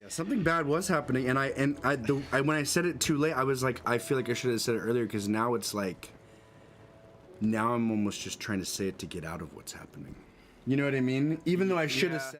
Something bad was happening, and when I said it too late, I was like, I feel like I should have said it earlier, because now it's like, now I'm almost just trying to say it to get out of what's happening. You know what I mean? Even though I should have said.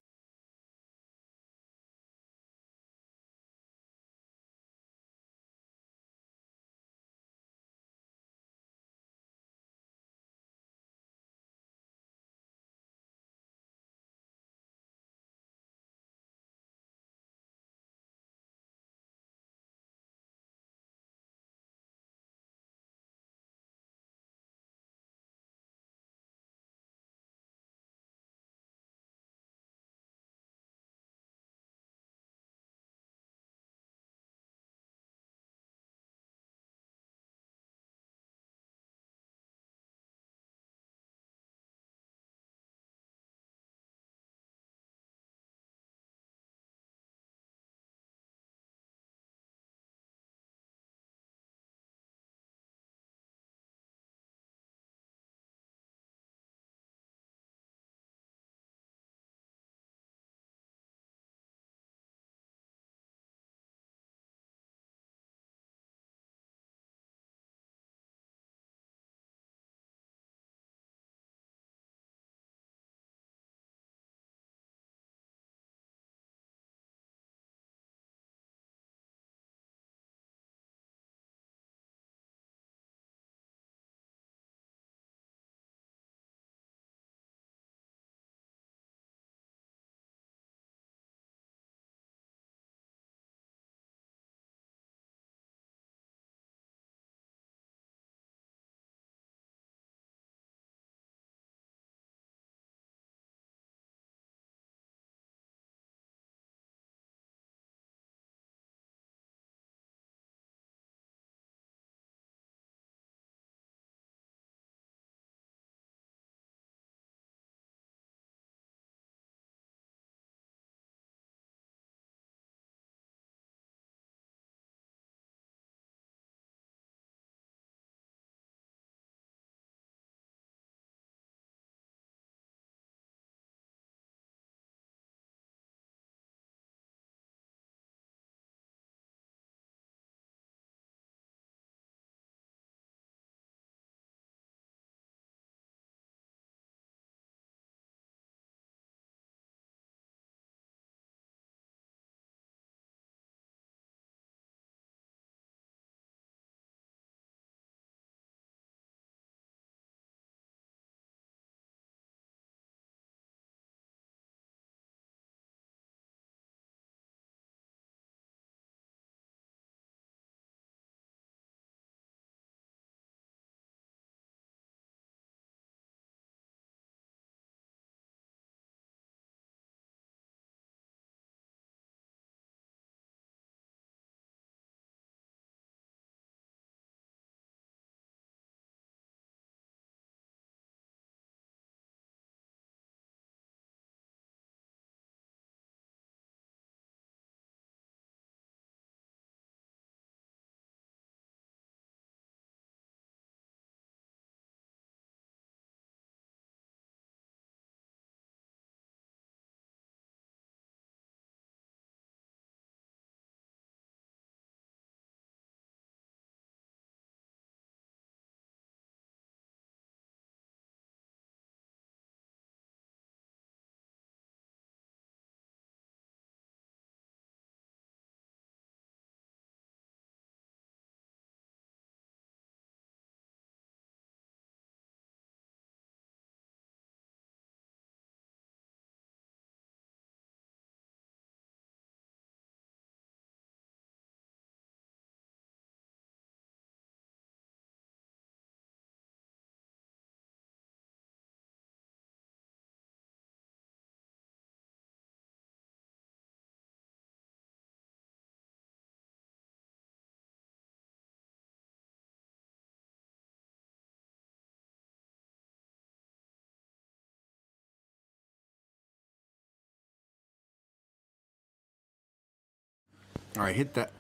All right, hit that.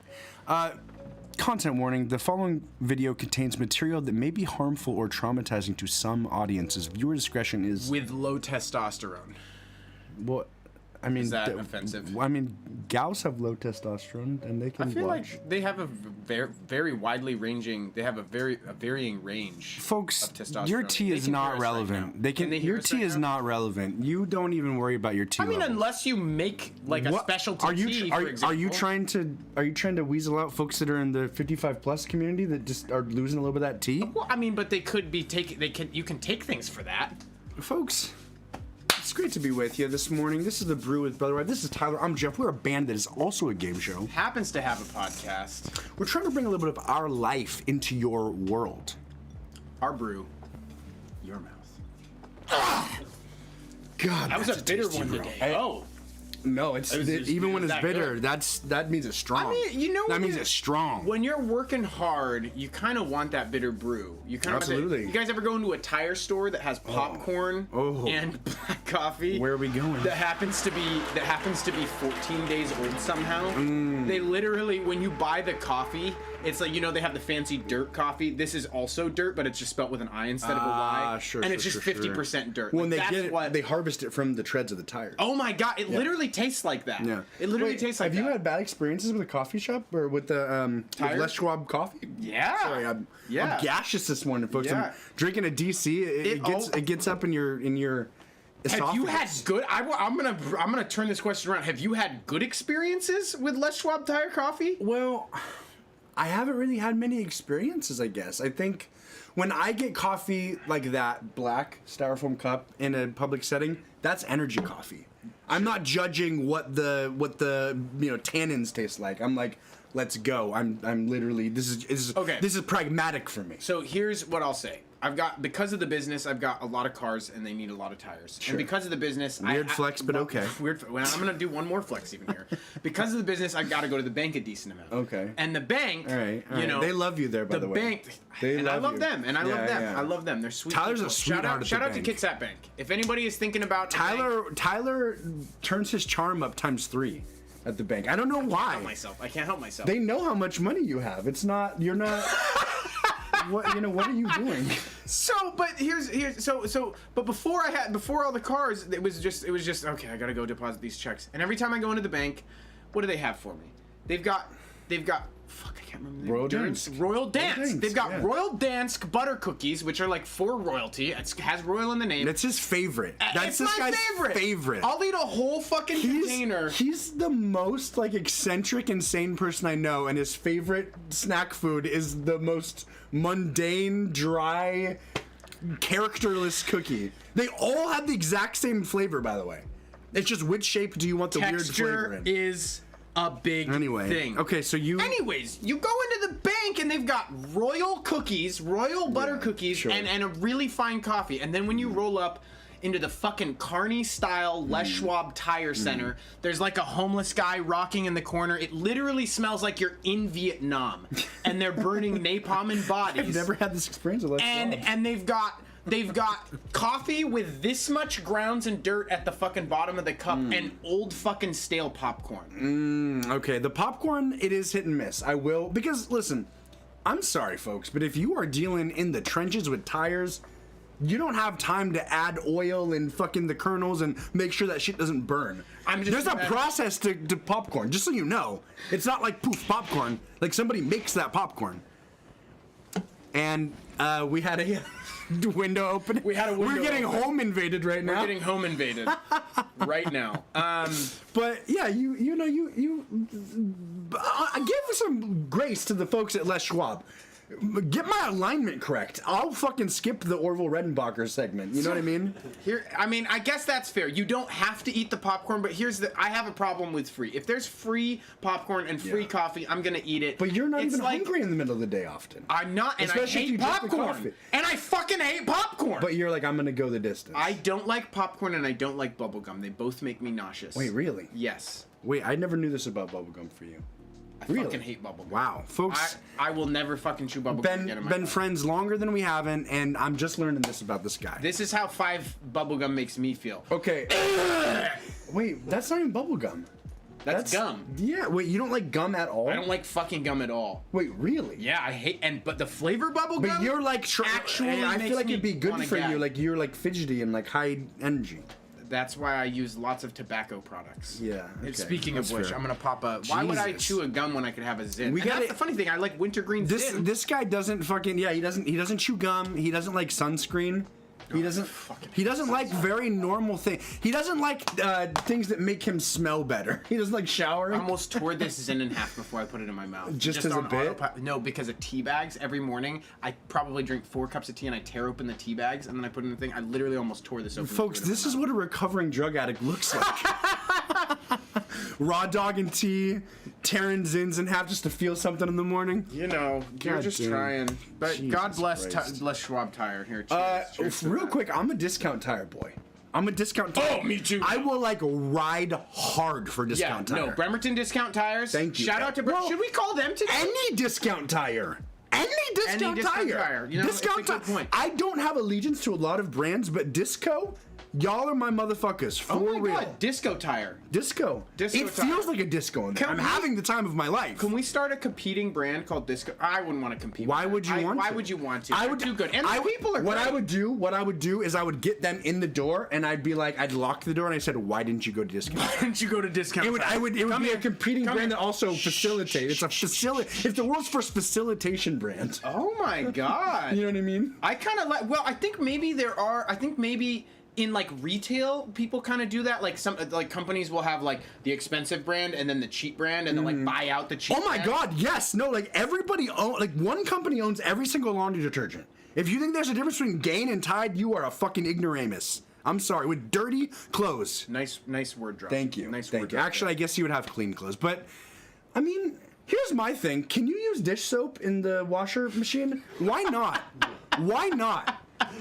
Content warning: the following video contains material that may be harmful or traumatizing to some audiences. Viewer discretion is... With low testosterone. What? I mean, is that offensive? I mean, gals have low testosterone, and they can. I feel watch. like they have a very widely ranging. They have a varying range. Folks, of testosterone. your tea is not relevant. They can. Your tea is not relevant. You don't even worry about your tea. I mean, levels. unless you make like a specialty tea, for example. Are you trying to weasel out folks that are in the 55+ community that just are losing a little bit of that tea? Well, I mean, but they could be taking. You can take things for that, folks. It's great to be with you this morning. This is the Brew with Brotherwife. This is Tyler. I'm Jeff. We're a band that is also a game show. Happens to have a podcast. We're trying to bring a little bit of our life into your world. Our brew, your mouth. God, that was a bitter one today. Oh. No, even when it's bitter, good? that means it's strong. I mean, you know, that means it's strong. When you're working hard, you kind of want that bitter brew. You kind of absolutely. You guys ever go into a tire store that has popcorn and black coffee? Where are we going? That happens to be 14 days old somehow. They literally, when you buy the coffee, it's like, you know, they have the fancy dirt coffee. This is also dirt, but it's just spelled with an I instead of a Y. Sure, and it's just 50% dirt. When they harvest it from the treads of the tires. Oh my God! It literally tastes like that. Yeah, it literally tastes like that. Have you had bad experiences with a coffee shop or with the with Les Schwab coffee? Yeah. Sorry, I'm gaseous this morning, folks. Yeah. I'm drinking a DC. It gets up in your esophagus. Have you had good? I'm gonna turn this question around. Have you had good experiences with Les Schwab Tire Coffee? Well, I haven't really had many experiences, I guess. I think when I get coffee like that, black styrofoam cup in a public setting, that's energy coffee. I'm not judging what the tannins taste like. I'm like, let's go. I'm literally this is pragmatic for me. So here's what I'll say. Because of the business, I've got a lot of cars and they need a lot of tires. Sure. And because of the business, flex, but okay. Well, I'm gonna do one more flex even here. Because of the business, I've got to go to the bank a decent amount. Okay. And the bank, all right. you know, they love you there. By the way, bank, I love them. I love them. They're sweet. Tyler's people. a sweetheart. Shout out to Kitsap Bank. If anybody is thinking about Tyler turns his charm up ×3 at the bank. I don't know why. I can't help myself. They know how much money you have. You're not. What are you doing? But before all the cars, it was just okay. I gotta go deposit these checks. And every time I go into the bank, what do they have for me? They've got. Fuck, I can't remember the name. Royal Dansk. They've got Royal Dansk butter cookies, which are like for royalty. It has royal in the name. That's his favorite. That's this guy's favorite. I'll eat a whole fucking container. He's the most like eccentric, insane person I know, and his favorite snack food is the most mundane, dry, characterless cookie. They all have the exact same flavor, by the way. It's just which shape do you want the weird flavor in? Is a big thing. Okay, so Anyways, you go into the bank and they've got royal cookies, royal butter cookies, sure. and a really fine coffee. And then when you roll up into the fucking Kearney-style Les Schwab Tire Center, there's like a homeless guy rocking in the corner. It literally smells like you're in Vietnam, and they're burning napalm in bodies. I've never had this experience with Les Schwab. And they've got coffee with this much grounds and dirt at the fucking bottom of the cup and old fucking stale popcorn. Okay, the popcorn, it is hit and miss. I will, because listen, I'm sorry folks, but if you are dealing in the trenches with tires, you don't have time to add oil and fucking the kernels and make sure that shit doesn't burn. There's a process to popcorn, just so you know. It's not like poof popcorn. Like somebody makes that popcorn. And we had a window open. We're getting home invaded right now. We're getting home invaded right now. But yeah, you give some grace to the folks at Les Schwab. Get my alignment correct. I'll fucking skip the Orville Redenbacher segment. You know what I mean? I guess that's fair. You don't have to eat the popcorn, but I have a problem with free. If there's free popcorn and free coffee, I'm gonna eat it. But you're not even hungry in the middle of the day often. I'm not, and especially I hate popcorn. And I fucking hate popcorn. But you're like, I'm gonna go the distance. I don't like popcorn and I don't like bubblegum. They both make me nauseous. Wait, really? Yes. Wait, I never knew this about bubblegum for you. I fucking hate bubblegum. Wow, folks. I will never fucking chew bubblegum again in my Been life. friends longer than we haven't, and I'm just learning this about this guy. This is how 5 bubblegum makes me feel. Okay. Wait, that's not even bubblegum. That's gum. Yeah, wait, you don't like gum at all? I don't like fucking gum at all. Wait, really? Yeah, I hate, but the flavor bubblegum. But you're like, actually, I feel like it'd be good for you. Like you're like fidgety and like high energy. That's why I use lots of tobacco products. Yeah. Okay. Speaking of which, fair. I'm gonna pop a. Why would I Jesus. chew a gum when I could have a Zyn? We And gotta- that's the funny thing. I like wintergreen Zyn. This guy doesn't fucking he doesn't chew gum. He doesn't like sunscreen. He doesn't like very normal things. He doesn't like things that make him smell better. He doesn't like showering. I almost tore this Zyn in half before I put it in my mouth. Just as a on bit? No, because of tea bags. Every morning, I probably drink 4 cups of tea and I tear open the tea bags and then I put it in the thing. I literally almost tore this open. Folks, this is what a recovering drug addict looks like. Raw dog and tea, tearing Zins in half just to feel something in the morning. You know, you're God just damn. trying. But Jesus God bless Christ. Les Schwab Tire. Here, cheers. Real quick, I'm a discount tire boy. I'm a discount tire. Oh, me too. I will like ride hard for Yeah, discount tire. no, Bremerton Discount Tires. Thank you. Shout out to Well, should we call them today? Any discount tire. Any discount tire. You know, discount it's a good tire. point. I don't have allegiance to a lot of brands, but Disco, y'all are my motherfuckers. For Oh my real. God, Disco Tire. Disco. Disco it tire. feels like a disco in there. Can I'm we- having the time of my life. Can we start a competing brand called Disco? I wouldn't want to compete. Why with would that. you want to? Why would you want to? I They're would too good. And the people are What great. I would do is I would get them in the door and I'd be like, I'd lock the door and I said, why didn't you go to discount? Why didn't you go to Discount It would Tire? be Come a here. competing Come brand here. that also facilitates. It's a it's the world's first facilitation brand. Oh my God. You know what I mean? I kind of like. Well, I think maybe in like retail, people kind of do that. Like some like companies will have like the expensive brand and then the cheap brand, and they'll like buy out the cheap. Oh my brand. God, yes. No, like like one company owns every single laundry detergent. If you think there's a difference between Gain and Tide, you are a fucking ignoramus. I'm sorry, with dirty clothes. Nice word drop. Thank you. Nice Thank word you. drop. Actually, I guess you would have clean clothes, but I mean, here's my thing. Can you use dish soap in the washer machine? Why not? Why not?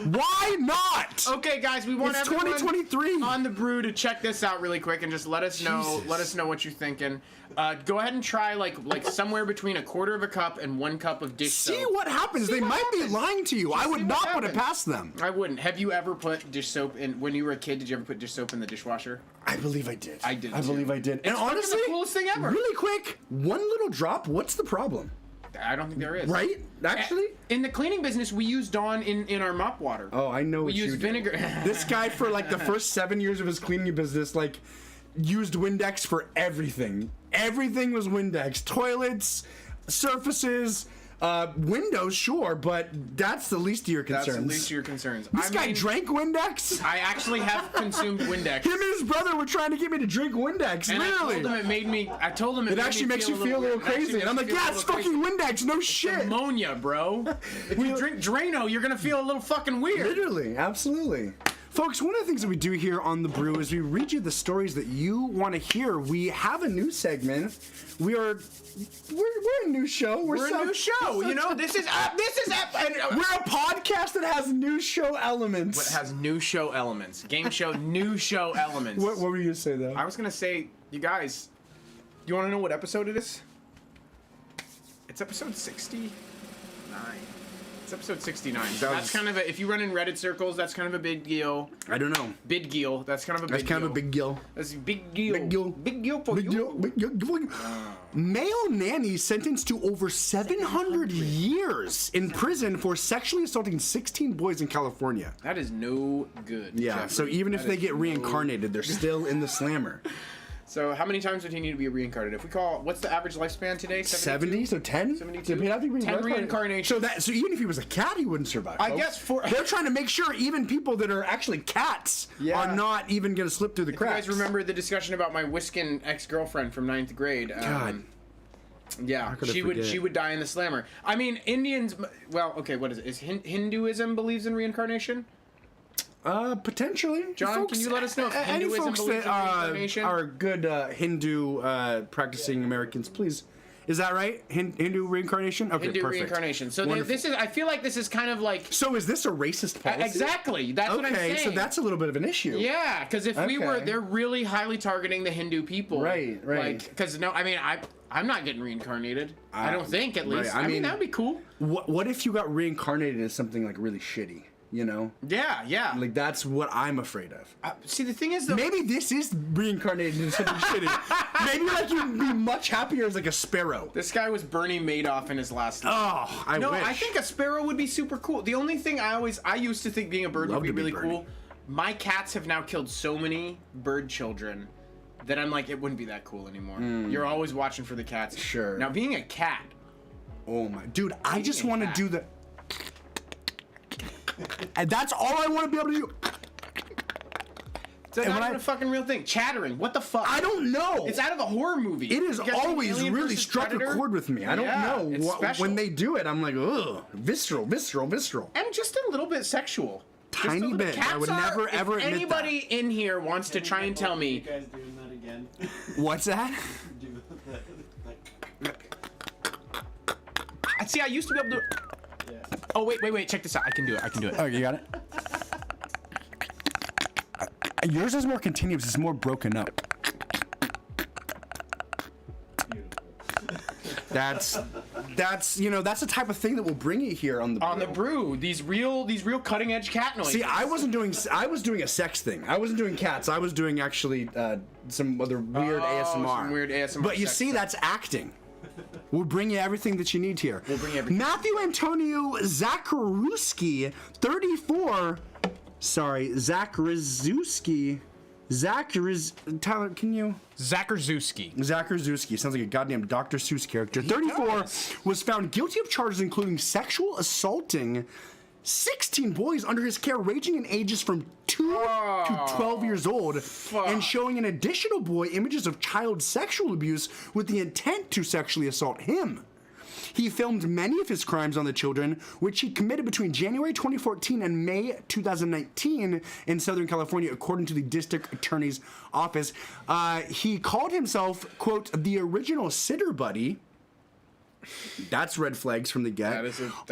Why not? Okay, guys, we want It's everyone 2023. on the Brew to check this out really quick and just let us know. Jesus. Let us know what you're thinking. Go ahead and try like somewhere between 1/4 of a cup and 1 cup of dish soap. See what happens. See they what might happens. be lying to you. I see would what not put it happens. past them. I wouldn't. Have you ever put dish soap in when you were a kid? Did you ever put dish soap in the dishwasher? I believe I did. I did, I too. believe I did. And fucking the honestly, coolest thing ever. Really quick, one little drop. What's the problem? I don't think there is. Right? Actually. In the cleaning business, we use Dawn in our mop water. Oh, I know we what you use do. vinegar. This guy, for like the first 7 years of his cleaning business, like used Windex for everything. Everything was Windex. Toilets, surfaces, windows, sure, but that's the least of your That's concerns. the least of your concerns. This guy drank Windex? I actually have consumed Windex. Him and his brother were trying to get me to drink Windex, And literally. I told him it made me. I told him It made actually me makes you feel a little weird. It actually crazy. And I'm makes like, me feel yeah, a it's little fucking crazy. Windex, no shit. Ammonia, bro. If you drink Drano, you're gonna feel a little fucking weird. Literally, absolutely. Folks, one of the things that we do here on The Brew is we read you the stories that you want to hear. We have a new segment. We're a new show. We're a new show. You know, this is up. And, We're a podcast that has new show elements. it has new show elements. Game show, new show elements. What were you gonna say though? I was gonna say, you guys, you want to know what episode it is? It's episode 69. It's episode 69. So that's kind of a, if you run in Reddit circles, that's kind of a big deal. I don't know. Big deal. That's kind of a big That's kind deal. of a big deal. That's a big deal. Big deal. Big deal for Big you. deal. Big deal. Male nanny sentenced to over 700 years in prison for sexually assaulting 16 boys in California. That is no good. Yeah, Jeffrey. so even if That they is get no- reincarnated, they're still in the slammer. So how many times would he need to be reincarnated? If we call, what's the average lifespan today? 70, so 10? 72? Did he have to be 10 reincarnations. So even if he was a cat, he wouldn't survive. I folks. guess for- they're trying to make sure even people that are actually cats Yeah. are not even going to slip through the If you cracks. guys remember the discussion about my Wisconsin ex-girlfriend from 9th grade. God. Yeah, could I she would forget? die in the slammer. I mean, Indians. Well, okay, what is it? Is Hinduism believes in reincarnation? Potentially. John, Folks, can you let us know if any Hinduism folks believes that in reincarnation? are good Hindu practicing Americans, please. Is that right? Hindu reincarnation? Okay, Hindu perfect. reincarnation. So Wonderful. this is. I feel like this is kind of like. So is this a racist policy? Exactly. That's what I'm saying. Okay, so that's a little bit of an issue. Yeah, because if we were, Okay. they're really highly targeting the Hindu people. Right. Like, because no, I mean, I'm not getting reincarnated. I don't think, at least. right, I mean, that would be cool. What if you got reincarnated as something like really shitty? You know, Yeah. like that's what I'm afraid of. See, the thing is, though. Maybe this is reincarnated into something shitty. Maybe like you'd be much happier as like a sparrow. This guy was Bernie Madoff in his last life. Oh, I No, wish. I think a sparrow would be super cool. The only thing I used to think being a bird Love would be to be really Bernie. cool. My cats have now killed so many bird children that I'm like, it wouldn't be that cool anymore. You're always watching for the cats. Sure. Now, being a cat. Oh my, dude, I just want to do the. And that's all I want to be able to do. It's not even a fucking real thing. Chattering. What the fuck? I don't know. It's out of a horror movie. It is always Alien really versus struck Predator? a chord with me. I don't know. It's special. When they do it, I'm like, ugh, visceral. And just a little bit sexual. Tiny bit. Cats I would never, ever admit anybody in here wants to try and tell me. You guys doing that again? What's that? See, I used to be able to. Yeah. Oh, wait. Check this out. I can do it. Oh, you got it? Yours is more continuous. It's more broken up. That's that's the type of thing that will bring you here on the On the brew, these real cutting edge cat noises. See, I was doing a sex thing. I wasn't doing cats. I was doing actually some other weird ASMR. Some weird ASMR. But you sex see, stuff. that's acting. We'll bring you everything that you need here. We'll bring you everything. Matthew Antonio Zakharewski, 34. Sorry, Zakharewski. Tyler, can you? Zakharewski. Sounds like a goddamn Dr. Seuss character. 34 was found guilty of charges including sexual assaulting 16 boys under his care, ranging in ages from 2 to 12 years old, and showing an additional boy images of child sexual abuse with the intent to sexually assault him. He filmed many of his crimes on the children, which he committed between January 2014 and May 2019 in Southern California, according to the district attorney's office. He called himself, quote, the original sitter buddy. That's red flags from the get.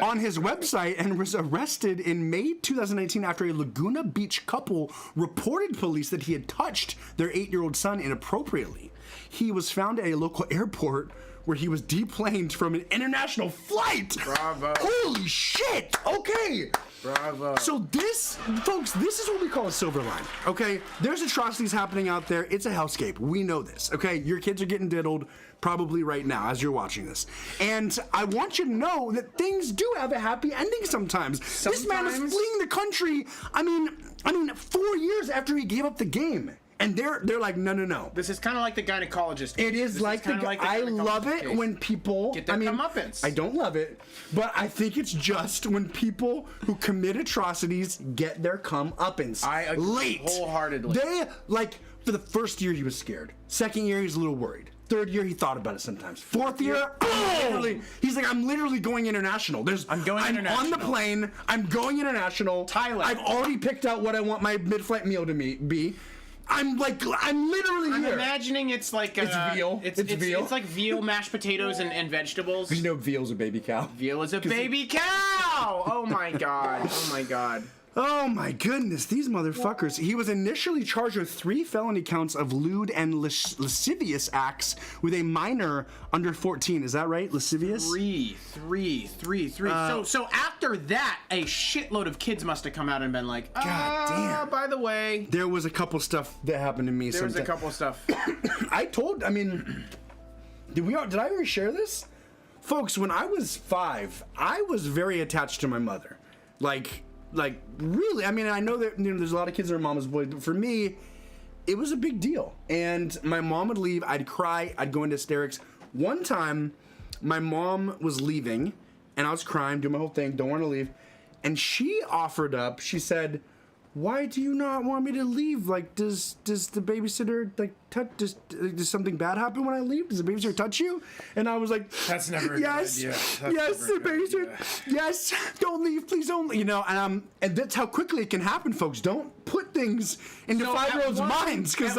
On his website, and was arrested in May 2019 after a Laguna Beach couple reported police that he had touched their 8-year-old son inappropriately. He was found at a local airport where he was deplaned from an international flight. Bravo. Holy shit! Okay. Bravo. So this, folks, this is what we call a silver line, okay? There's atrocities happening out there. It's a hellscape. We know this, okay? Your kids are getting diddled probably right now as you're watching this. And I want you to know that things do have a happy ending sometimes. This man is fleeing the country, I mean, 4 years after he gave up the game. And they're like, no. This is kind of like the gynecologist. It is like I love it case. when people. Get their comeuppance. I don't love it, but I think it's just when people who commit atrocities get their comeuppance. I agree late, wholeheartedly. They like for the first year he was scared. Second year he was a little worried. Third year he thought about it sometimes. Fourth year, he's like, I'm literally going international. I'm on the plane. I'm going international. Thailand. I've already picked out what I want my mid-flight meal to be. I'm literally I'm here. imagining it's like It's veal. It's veal. It's like veal, mashed potatoes, and vegetables. You know veal's a baby cow. Veal is a baby cow! Oh my god. Oh my goodness, these motherfuckers. He was initially charged with 3 felony counts of lewd and lascivious acts with a minor under 14. Is that right? Lascivious? Three. So after that, a shitload of kids must have come out and been like, God damn. By the way. There was a couple stuff that happened to me. There was a couple stuff. did I ever share this? Folks, when I was 5, I was very attached to my mother. Like really, I mean, I know that there's a lot of kids that are mama's boys, but for me, it was a big deal. And my mom would leave, I'd cry, I'd go into hysterics. One time, my mom was leaving, and I was crying, doing my whole thing, don't want to leave. And she offered up, she said, why do you not want me to leave? Like, does the babysitter, like, touch, does something bad happen when I leave? Does the babysitter touch you? And I was like, that's never a good idea. Yes, the babysitter, yes, don't leave, please don't leave. You know, and that's how quickly it can happen, folks. Don't put things into 5-year-olds' minds, because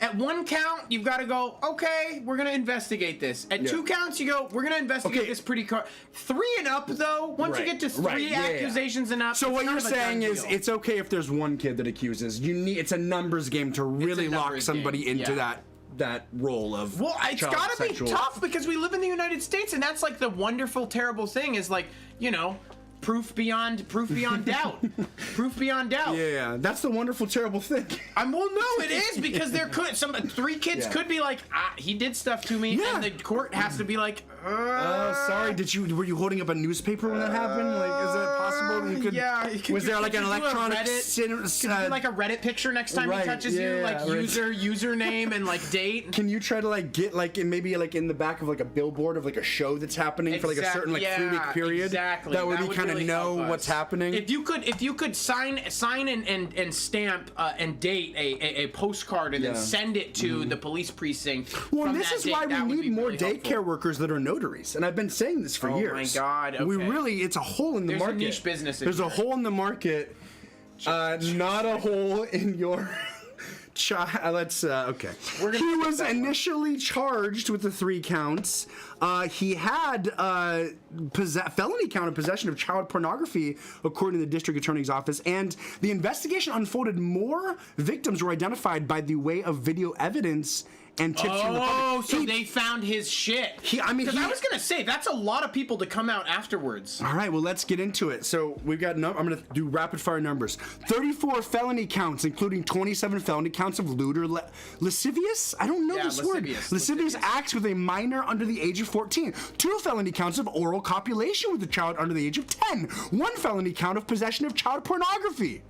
At one count, you've got to go, okay, we're going to investigate this. At 2 counts, you go, we're going to investigate this pretty car. 3 and up, though, once you get to 3 accusations and up. So what you're saying is it's okay if there's one kid that accuses. It's a numbers game to really lock somebody into that role of it's got to be tough because we live in the United States, and that's like the wonderful, terrible thing is like, proof beyond doubt. Proof beyond doubt. Yeah, that's the wonderful, terrible thing. Well, no, it is, because there could three kids could be like, he did stuff to me, and the court has to be like, sorry. Were you holding up a newspaper when that happened? Like, is that possible? You could, was there like an electronic like a Reddit picture next time he touches you, like username and like date? Can you try to like get like maybe like in the back of like a billboard of like a show that's happening for like a certain like 3-week period? Exactly. That would be kind of know what's happening. If you could sign and stamp and date a postcard and then send it to the police precinct. Well, this is why we need more daycare workers that are notaries, and I've been saying this for years. Oh my God! Okay. It's a hole in the market. There's a niche business. There's a hole in the market, not a hole in your. Okay. He was initially charged with the 3 counts. He had felony count of possession of child pornography, according to the district attorney's office. And the investigation unfolded. More victims were identified by the way of video evidence and tips from the public. So they found his shit. I was gonna say that's a lot of people to come out afterwards. All right, well, let's get into it. So we've got. I'm gonna do rapid fire numbers. 34 felony counts, including 27 felony counts of lewd or lascivious. I don't know this word. Lascivious acts with a minor under the age of 14. 2 felony counts of oral copulation with a child under the age of 10. 1 felony count of possession of child pornography.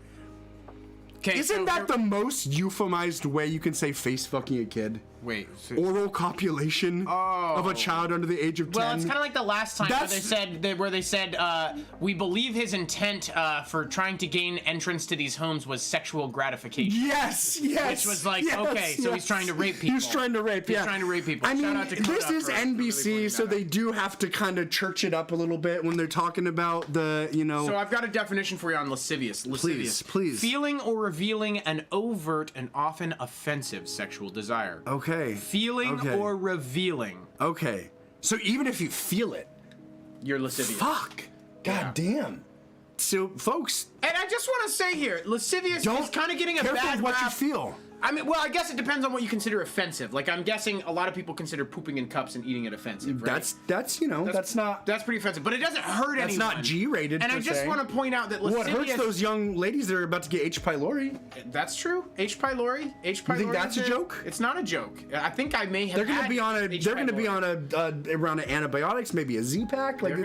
Isn't that the most euphemized way you can say face fucking a kid? Wait. Oral copulation of a child under the age of 10. Well, it's kind of like the last time where they said we believe his intent for trying to gain entrance to these homes was sexual gratification. Yes. Which was like, so he's trying to rape people. He's trying to rape people. I mean, this is NBC, so they do have to kind of church it up a little bit when they're talking about the, So I've got a definition for you on lascivious. Please. Feeling or revealing an overt and often offensive sexual desire. Okay. Feeling or revealing. Okay. So even if you feel it, you're lascivious. Fuck. God damn. So, folks. And I just want to say here, lascivious is kind of getting a bad rap. What you feel. I mean, well, I guess it depends on what you consider offensive. Like, I'm guessing a lot of people consider pooping in cups and eating it offensive, right? That's not... That's pretty offensive, but it doesn't hurt anyone. That's not G-rated, And I just want to point out that lascivious... What hurts those young ladies that are about to get H. pylori? That's true. H. pylori. You think that's a joke? It's not a joke. I think I may have They're going to be on a round of antibiotics, maybe a Z-Pack. Like,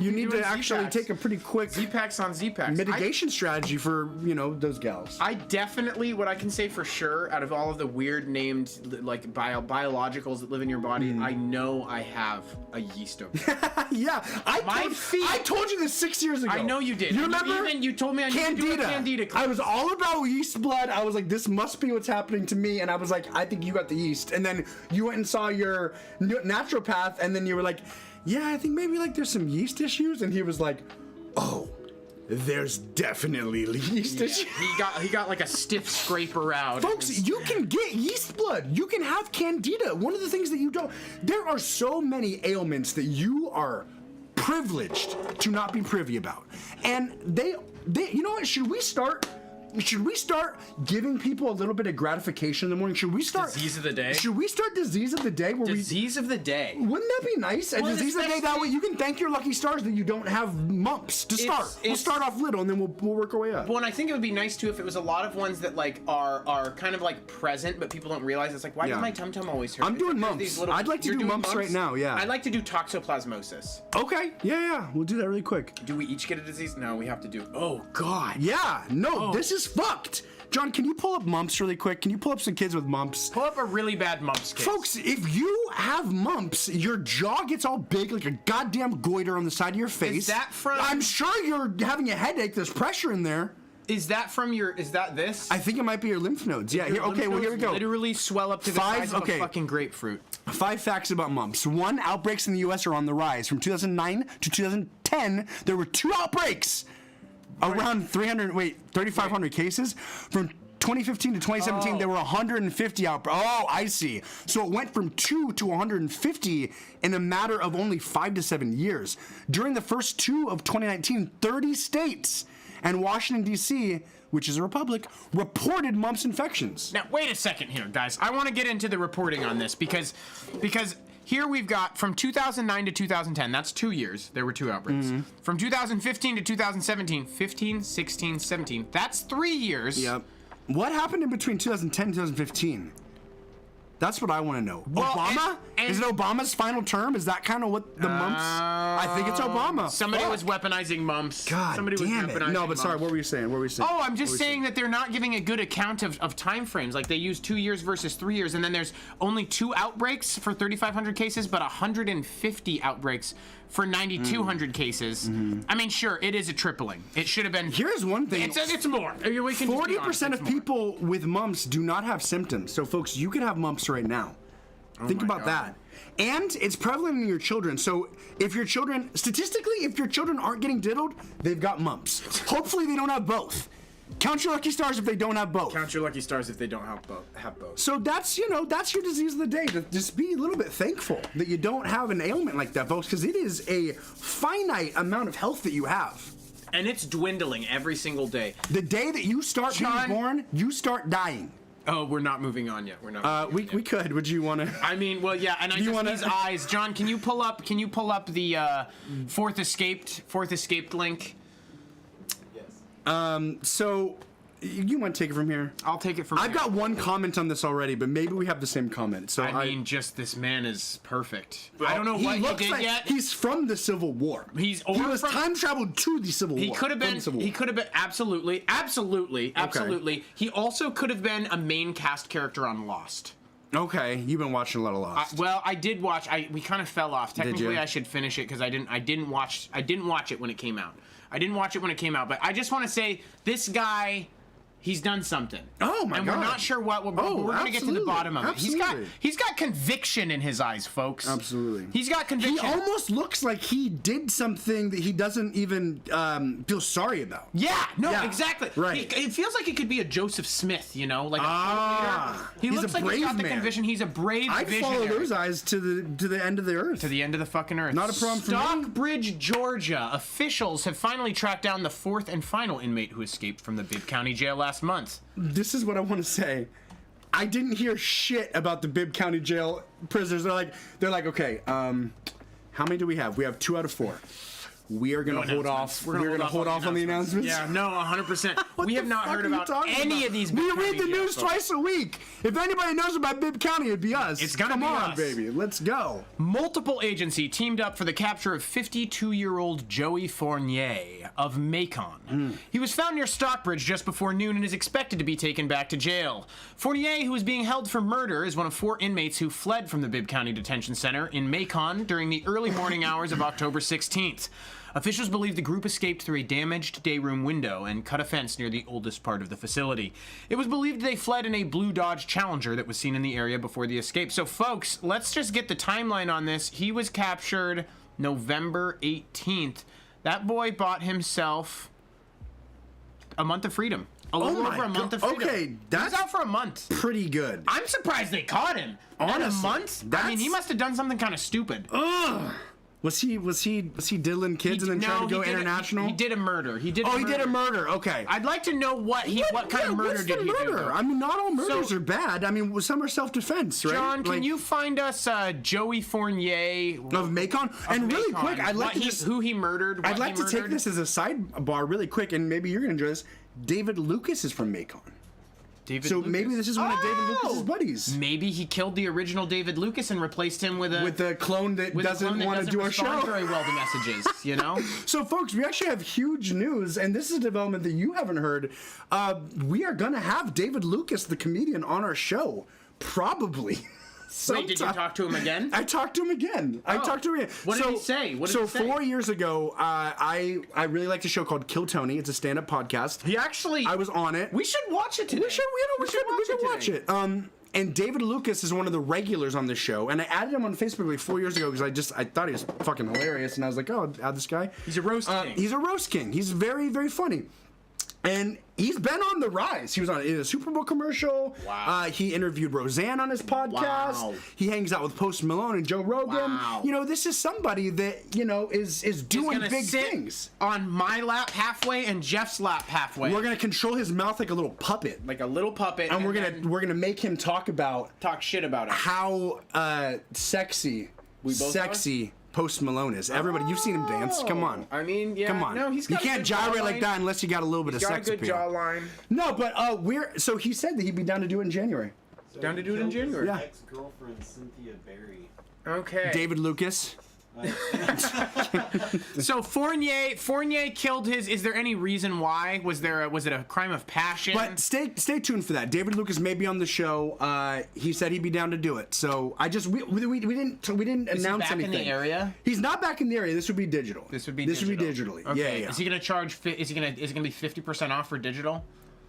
you need to actually take a pretty quick... Z-Packs on Z-Packs. Mitigation strategy for, those gals. I definitely, what I can say for sure, out of all of the weird named like biologicals that live in your body, I know I have a yeast over there. Yeah, I told you this 6 years ago. I know you did. You remember? You told me I need to do a Candida class. I was all about yeast blood. I was like, this must be what's happening to me, and I was like, I think you got the yeast. And then you went and saw your naturopath, and then you were like, yeah, I think maybe like there's some yeast issues, and he was like, oh. There's definitely yeast issues. He got like a stiff scraper out. Folks, you can get yeast blood. You can have Candida. One of the things that you don't... There are so many ailments that you are privileged to not be privy about. And they you know what? Should we start giving people a little bit of gratification in the morning? Should we start disease of the day? Should we start disease of the day? Disease of the day. Wouldn't that be nice? A disease of the day. That way you can thank your lucky stars that you don't have mumps to start. We'll start off little and then we'll work our way up. Well, and I think it would be nice too if it was a lot of ones that like are kind of like present, but people don't realize. It's like, why does my tum tum always hurt? I'm doing mumps. I'd like to do mumps right now. Yeah. I'd like to do toxoplasmosis. Okay. Yeah. We'll do that really quick. Do we each get a disease? No, we have to do. Oh God. Yeah. No. This is fucked. John, can you pull up mumps really quick? Can you pull up some kids with mumps? Pull up a really bad mumps case. Folks, if you have mumps, your jaw gets all big like a goddamn goiter on the side of your face. Is that from... I'm sure you're having a headache. There's pressure in there. Is that from your... Is that this? I think it might be your lymph nodes. Yeah. Here we go. Literally swell up to the size of a fucking grapefruit. 5 facts about mumps. 1, outbreaks in the U.S. are on the rise. From 2009 to 2010, there were 2 outbreaks. Around 3,500 cases. From 2015 to 2017, there were 150 outbreaks. Oh, I see. So it went from 2 to 150 in a matter of only 5 to 7 years. During the first 2 of 2019, 30 states and Washington, D.C., which is a republic, reported mumps infections. Now, wait a second here, guys. I want to get into the reporting on this because here we've got from 2009 to 2010. That's 2 years. There were 2 outbreaks. From 2015 to 2017, 15, 16, 17. That's 3 years. Yep. What happened in between 2010 and 2015? That's what I want to know. Well, Obama? Is it Obama's final term? Is that kind of what the mumps? I think it's Obama. Somebody was weaponizing mumps. God Somebody damn was it. weaponizing No, but sorry, mumps. what were you saying? Oh, I'm just saying that they're not giving a good account of time frames. Like, they use 2 years versus 3 years, and then there's only 2 outbreaks for 3,500 cases, but 150 outbreaks for 9,200 cases. I mean, sure, it is a tripling. It should have been. Here's one thing. It's more. We can just be 40% honest, of people with mumps do not have symptoms. So, folks, you could have mumps right now. Think about that. And it's prevalent in your children. So if your children, statistically, if your children aren't getting diddled, they've got mumps. Hopefully they don't have both. Count your lucky stars if they don't have both. Count your lucky stars if they don't have both. So that's, that's your disease of the day. Just be a little bit thankful that you don't have an ailment like that, folks, because it is a finite amount of health that you have. And it's dwindling every single day. The day that you start being born, you start dying. Oh, we're not moving on yet. We're not. We could. Would you want to? I mean, well, yeah, and these eyes, John. Can you pull up the fourth escaped link? Yes. So, you want to take it from here? I'll take it from here. I've got one comment on this already, but maybe we have the same comment. So I mean, just this man is perfect. I don't know what he did yet. He's from the Civil War. He was time traveled to the Civil War. He could have been. He could have been absolutely. Okay. He also could have been a main cast character on Lost. Okay, you've been watching a lot of Lost. Well, I did watch. We kind of fell off. Technically, I should finish it because I didn't watch it when it came out. But I just want to say this guy. He's done something. Oh my God! And we're not sure what. We're going to get to the bottom of it. He's got conviction in his eyes, folks. Absolutely. He's got conviction. He almost looks like he did something that he doesn't even feel sorry about. Yeah. No. Exactly. Right. It feels like it could be a Joseph Smith. Like he he's looks a like brave he's got the man. conviction. He's a brave visionary. I'd follow those eyes to the end of the earth. To the end of the fucking earth. Not a problem for me. Stockbridge, Georgia. Officials have finally tracked down the 4th and final inmate who escaped from the Bibb County Jail last month. This is what I want to say. I didn't hear shit about the Bibb County Jail prisoners. They're like, okay, how many do we have? We have 2 out of 4. We are going to hold off. We're going to hold off on the announcements. Yeah, no, 100%. We have not heard about any of these. We read the news twice a week. If anybody knows about Bibb County, it'd be us. It's gonna be us. Come on, baby. Let's go. Multiple agencies teamed up for the capture of 52-year-old Joey Fournier of Macon. He was found near Stockbridge just before noon and is expected to be taken back to jail. Fournier, who is being held for murder, is one of 4 inmates who fled from the Bibb County Detention Center in Macon during the early morning hours of October 16th. Officials believe the group escaped through a damaged day room window and cut a fence near the oldest part of the facility. It was believed they fled in a blue Dodge Challenger that was seen in the area before the escape. So, folks, let's just get the timeline on this. He was captured November 18th. That boy bought himself a month of freedom. A little over a month of freedom. Okay, that's he was out for a month. Pretty good. I'm surprised they caught him. Honestly, in a month? I mean, he must have done something kind of stupid. Ugh. Was he diddling kids and then trying to go international? He did a murder. He did a murder. Okay. I'd like to know what kind of murder did he do? I mean, not all murders are bad. I mean, some are self-defense, right? John, can you find us Joey Fournier of Macon? And really quick, I'd like to who he murdered. I'd like to take this as a sidebar, really quick, and maybe you're gonna enjoy this. David Lucas is from Macon. Maybe this is one of David Lucas's buddies. Maybe he killed the original David Lucas and replaced him with a clone that doesn't want to do our show very well to messages, you know? So, folks, we actually have huge news, and this is a development that you haven't heard. We are gonna have David Lucas, the comedian, on our show, probably. Wait, did you talk to him again? I talked to him again. What did he say? 4 years ago, I really liked a show called Kill Tony. It's a stand-up podcast. I was on it. We should watch it today. We should watch it. And David Lucas is one of the regulars on this show, and I added him on Facebook like 4 years ago because I thought he was fucking hilarious, and I was like, oh, I'll add this guy. He's a roast king. He's a roast king. He's very, very funny. And he's been on the rise. He was in a Super Bowl commercial. Wow. He interviewed Roseanne on his podcast. Wow. He hangs out with Post Malone and Joe Rogan. Wow. You know, this is somebody that, you know, is doing gonna big sit things. on my lap halfway and Jeff's lap halfway. We're gonna control his mouth like a little puppet. like a little puppet. And we're gonna make him talk about talk shit about it. how sexy Post Malone is. Everybody, you've seen him dance. Come on. I mean, yeah. Come on. No, he's got you a can't good gyrate like jawline. that unless you got a little bit He's of got sex a good appeal. jawline. No, but so he said that he'd be down to do it in January. So Down to he do it in killed his January. Yeah. Ex-girlfriend Cynthia Berry. Okay. David Lucas. So Fournier killed his. Is there any reason why? Was it a crime of passion? But stay tuned for that. David Lucas may be on the show. He said he'd be down to do it. So we didn't is he announce back anything. in the area? He's not back in the area. This would be digital. This would be digitally. Okay. Yeah. Is he gonna charge? Is it gonna be 50% off for digital?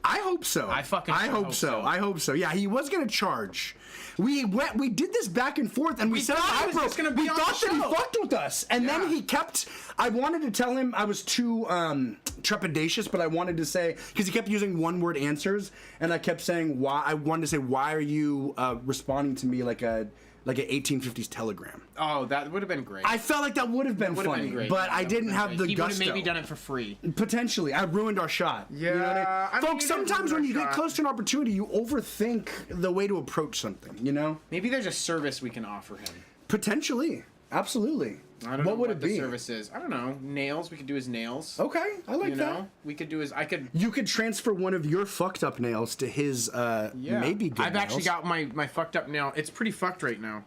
I hope so. I hope so. Yeah, he was gonna charge. We did this back and forth, and we said thought he was just gonna be we on the thought that he show. fucked with us, and then he kept. I wanted to tell him I was too trepidatious, but I wanted to say because he kept using one-word answers, and I kept saying why. I wanted to say why are you responding to me like an 1850s telegram. Oh, that would have been great. I felt like that would have been funny, great. but I didn't have the He would have gusto. maybe done it for free. Potentially, I ruined our shot. You know what Yeah, I mean, Folks, you didn't sometimes ruin when our you get shot. close to an opportunity, you overthink the way to approach something. You know, Maybe there's a service we can offer him. potentially, absolutely. I don't what know would what it the be? service is. I don't know. Nails. We could do his nails. Okay, I like You that. know, we could do his. I could. You could transfer one of your fucked up nails to his Yeah. maybe good I've actually nails. got my fucked up nail. It's pretty fucked right now.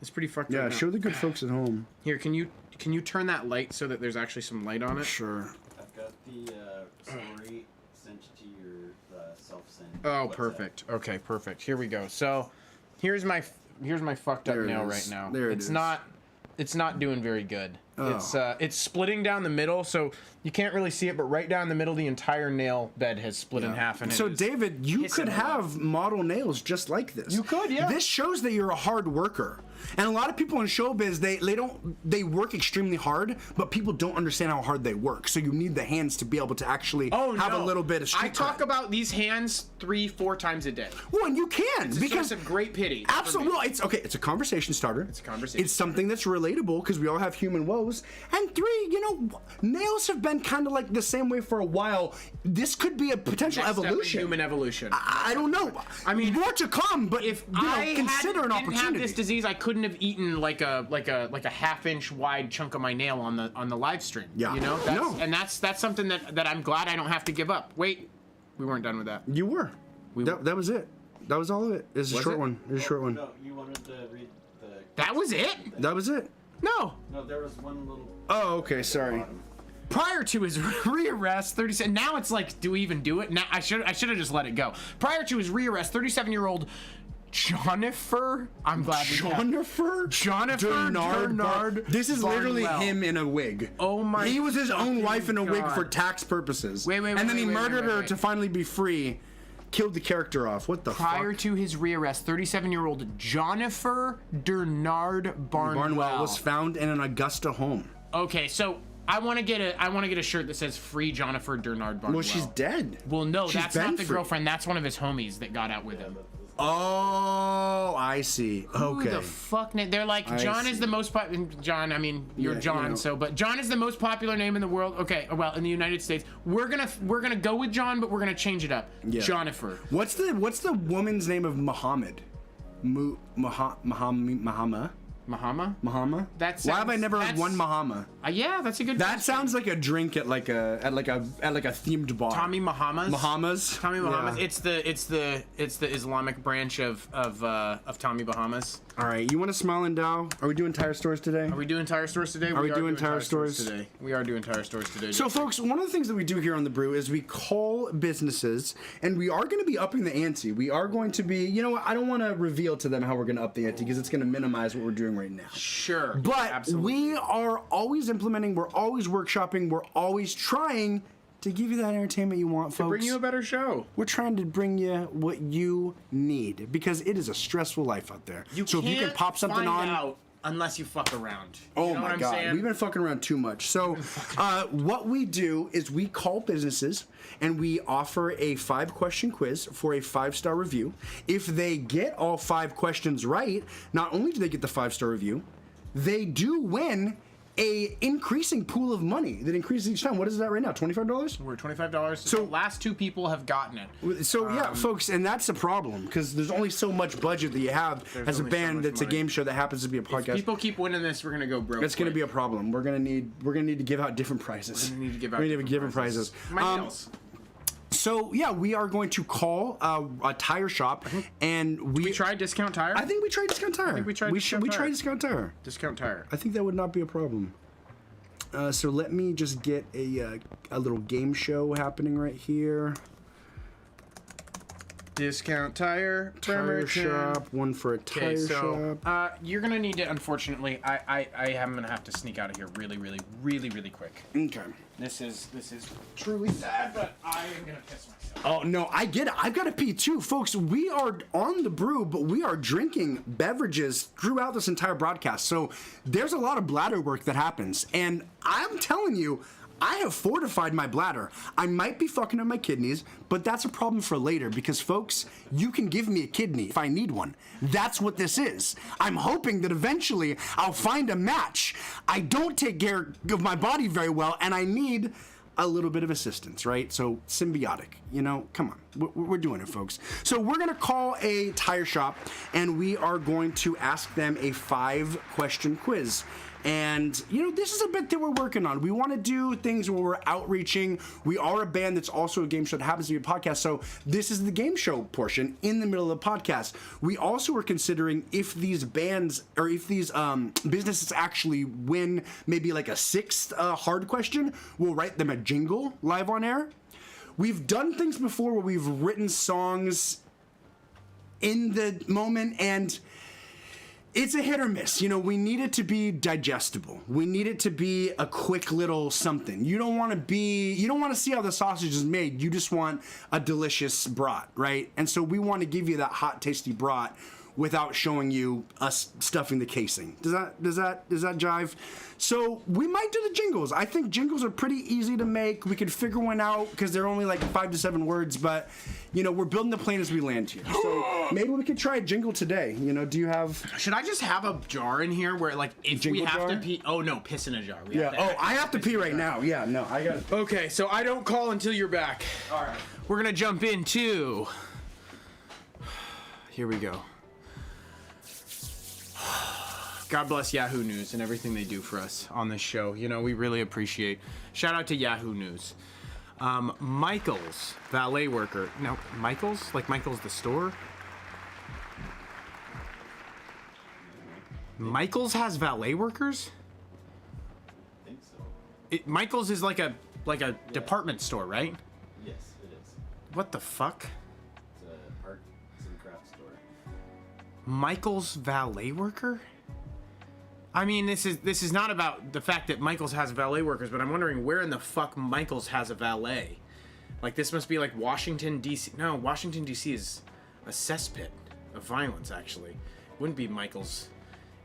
It's pretty fucked Yeah, right now. show the good folks at home. Here, can you turn that light so that there's actually some light on it? Sure. I've got the story sent to your self-send. Oh, WhatsApp. perfect. Okay, perfect. Here we go. So, here's my fucked up There it nail is. right now. There it it's is. It's not doing very good. Oh. It's splitting down the middle, so you can't really see it, but right down the middle, the entire nail bed has split in half. And So, it is David, you hissing could a lot. have model nails just like this. You could, yeah. This shows that you're a hard worker. And a lot of people in showbiz, they work extremely hard, but people don't understand how hard they work. So you need the hands to be able to actually have a little bit of street I talk cred. about these hands 3-4 times a day. Well, and you can It's because a source of great pity. for absolutely. me. Well, it's okay. It's a conversation starter. It's a conversation It's something that's relatable because we all have human woes. And 3, you know, nails have been kind of like the same way for a while. This could be a potential Next step in evolution. human evolution. I don't know. I mean, more to come, but If you know, I consider an didn't have opportunity. this disease, I couldn't have eaten like a half-inch wide chunk of my nail on the live stream. Yeah. You know, No. and that's something that I'm glad I don't have to give up. Wait, we weren't done with that. You were. That was it. That was all of it. It's a Was short it? one. It's a short one. No, you wanted to read the... That was it? That was it. No. No, there was one little... Oh, okay. Sorry. bottom. Prior to his rearrest, 37. Now it's like, do we even do it? Now I should have just let it go. Prior to his rearrest, 37-year-old Jonathan. I'm glad we have. Jonathan Bernard. This is literally Barnwell. him in a wig. Oh my He was his own wife in a wig God. for tax purposes. Wait, and then he murdered her wait. to finally be free. Killed the character off. What the Prior fuck? to his rearrest, 37-year-old Jonathan Bernard Barnwell was found in an Augusta home. Okay, so I want to get a shirt that says "Free Jonathan Bernard Barnwell." Well, she's dead. Well, no, She's that's been not the free. girlfriend. That's one of his homies that got out with him. Oh, I see. Who Okay. the fuck? They're like, John is see. the most John. I mean, you're Yeah, John, you know. so but John is the most popular name in the world. Okay, well, in the United States, we're gonna go with John, but we're gonna change it up. Yeah. Jonathan. What's the woman's name of Muhammad? Mahama? Mahama. That Why have I sounds- never heard that's- one Mahama? Yeah, that's a good. That question. sounds like a drink at like a themed bar. Tommy Mahamas. Bahamas. Tommy Bahamas. Yeah. It's the Islamic branch of Tommy Bahamas. All right, you want to smile and dow? Are we doing tire stores today? Are we doing tire stores today? Are we doing tire stores today? We are doing tire stores today. So, folks, one of the things that we do here on The Brew is we call businesses, and we are going to be upping the ante. We are going to be, you know what, I don't want to reveal to them how we're going to up the ante because it's going to minimize what we're doing right now. sure, But absolutely. we are always implementing, we're always workshopping, we're always trying to give you that entertainment you want, folks. bring you a better show. We're trying to bring you what you need because it is a stressful life out there. So if you can can't pop something find on, out unless you fuck around. Oh You know what my I'm God, saying? we've been fucking around too much. So, what we do is we call businesses and we offer a 5-question quiz for a 5-star review. If they get all 5 questions right, not only do they get the 5-star review, they do win a increasing pool of money that increases each time. What is that right now? $25? We're $25. So the last 2 people have gotten it. So yeah, folks, and that's a problem because there's only so much budget that you have as a only so band much that's a money. game show that happens to be a podcast. People keep winning this, we're gonna go broke. It's going to quick. be a problem. We're gonna need to give out different prizes. We're gonna need to give out We're gonna different prizes. My nails. So yeah, we are going to call a tire shop, and we Try Discount Tire? I think we tried Discount Tire. I think we tried Discount Tire. tried Discount Tire. Discount Tire. I think that would not be a problem. So let me just get a little game show happening right here. Discount Tire. Tire Bremerton. shop, one for a tire Okay, so shop. you're gonna need to. Unfortunately, I am gonna have to sneak out of here really quick. Okay. This is truly sad, but I am gonna piss myself. Oh no, I get it. I've got to pee too, folks. We are on the brew, but we are drinking beverages throughout this entire broadcast. So there's a lot of bladder work that happens, and I'm telling you, I have fortified my bladder. I might be fucking up my kidneys, but that's a problem for later because, folks, you can give me a kidney if I need one. That's what this is. I'm hoping that eventually I'll find a match. I don't take care of my body very well, and I need a little bit of assistance, right? So symbiotic, you know, come on, we're doing it, folks. So we're gonna call a tire shop and we are going to ask them a 5-question quiz. And, you know, this is a bit that we're working on. We want to do things where we're outreaching. We are a band that's also a game show that happens to be a podcast. So this is the game show portion in the middle of the podcast. We also are considering if these bands or if these businesses actually win maybe like a 6th hard question, we'll write them a jingle live on air. We've done things before where we've written songs in the moment, and it's a hit or miss. You know, we need it to be digestible. We need it to be a quick little something. You don't want to see how the sausage is made. You just want a delicious brat, right? And so we want to give you that hot, tasty brat without showing you us stuffing the casing. Does that jive? So we might do the jingles. I think jingles are pretty easy to make. We could figure one out because they're only like 5 to 7 words, but you know, we're building the plane as we land here. So maybe we could try a jingle today. You know, do you have? Should I just have a jar in here where, like, if we Jingle have to jar? pee? Oh no, piss in a jar. We Yeah. have to Oh, I have to pee right now. Yeah. No, I got it. Okay, so I don't call until you're back. All right. We're gonna jump into. Here we go. God bless Yahoo News and everything they do for us on this show. You know, we really appreciate. Shout out to Yahoo News. Michael's valet worker. Now, Michael's? Like Michael's the store? Michael's has valet workers? I think so. Michael's is like a department store, right? Yes, it is. What the fuck? It's a arts and crafts store. Michael's valet worker? I mean, this is not about the fact that Michael's has valet workers, but I'm wondering where in the fuck Michael's has a valet. Like, this must be like Washington, D.C. No, Washington, D.C. is a cesspit of violence, actually. Wouldn't be Michael's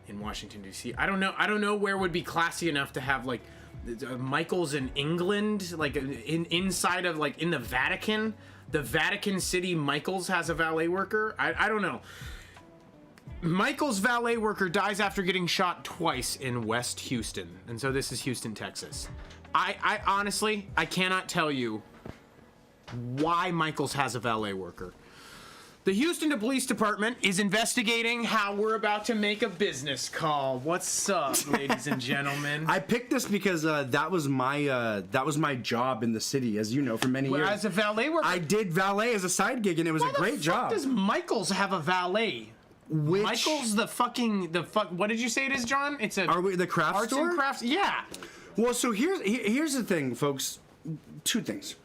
in Washington, D.C. I don't know where would be classy enough to have, like, Michael's in England, like, inside of, like, in the Vatican City, Michael's has a valet worker. I don't know. Michael's valet worker dies after getting shot twice in West Houston. And so this is Houston, Texas. I honestly, I cannot tell you why Michael's has a valet worker. The Houston Police Department is investigating how we're about to make a business call. What's up, ladies and gentlemen? I picked this because that was my job in the city, as you know, for many years. As a valet worker? I did valet as a side gig, and it was a great job. Does Michael's have a valet? Which Michael's what did you say it is, John? It's a are we the craft arts store? and crafts. Yeah. Well, so here's the thing, folks. 2 things.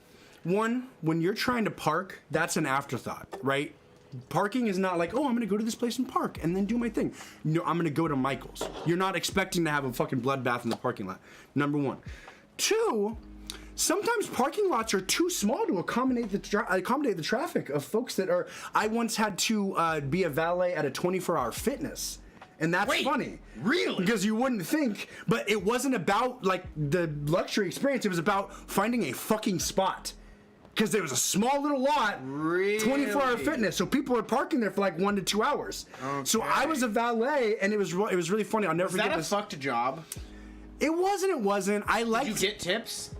One, when you're trying to park, that's an afterthought, right? Parking is not like, oh, I'm gonna go to this place and park and then do my thing. No, I'm gonna go to Michael's. You're not expecting to have a fucking bloodbath in the parking lot. Number 1. 2, sometimes parking lots are too small to accommodate the traffic of folks that are. I once had to be a valet at a 24-hour fitness, And that's funny. Really? Because you wouldn't think, but it wasn't about like the luxury experience. It was about finding a fucking spot. Because there was a small little lot, Really? 24-hour fitness, so people were parking there for like 1 to 2 hours. Okay. So I was a valet, and it was really funny. I'll never Was forget that a this. fucked job? It wasn't. I liked. Did you get tips?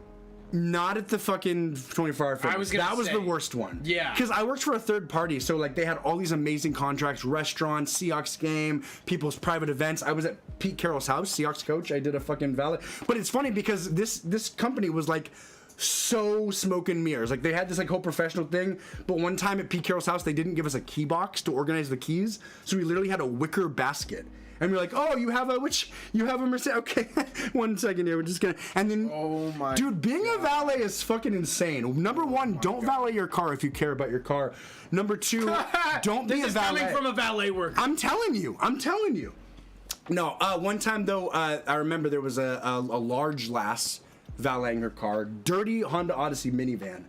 Not at the fucking 24-hour fitness. I was gonna that was say. the worst one. Yeah. Because I worked for a third party, so like they had all these amazing contracts, restaurants, Seahawks game, people's private events. I was at Pete Carroll's house, Seahawks coach. I did a fucking valet. But it's funny because this company was like so smoke and mirrors. Like they had this like whole professional thing, but one time at Pete Carroll's house, they didn't give us a key box to organize the keys, so we literally had a wicker basket. And we're like, oh, you have a Mercedes? Okay, 1 second here. We're just gonna. And then, Oh my dude, being a valet is fucking insane. Number one, don't valet your car if you care about your car. Number two, don't be This a is valet. coming from a valet worker. I'm telling you. No, one time though, I remember there was a large lass valeting her car, dirty Honda Odyssey minivan.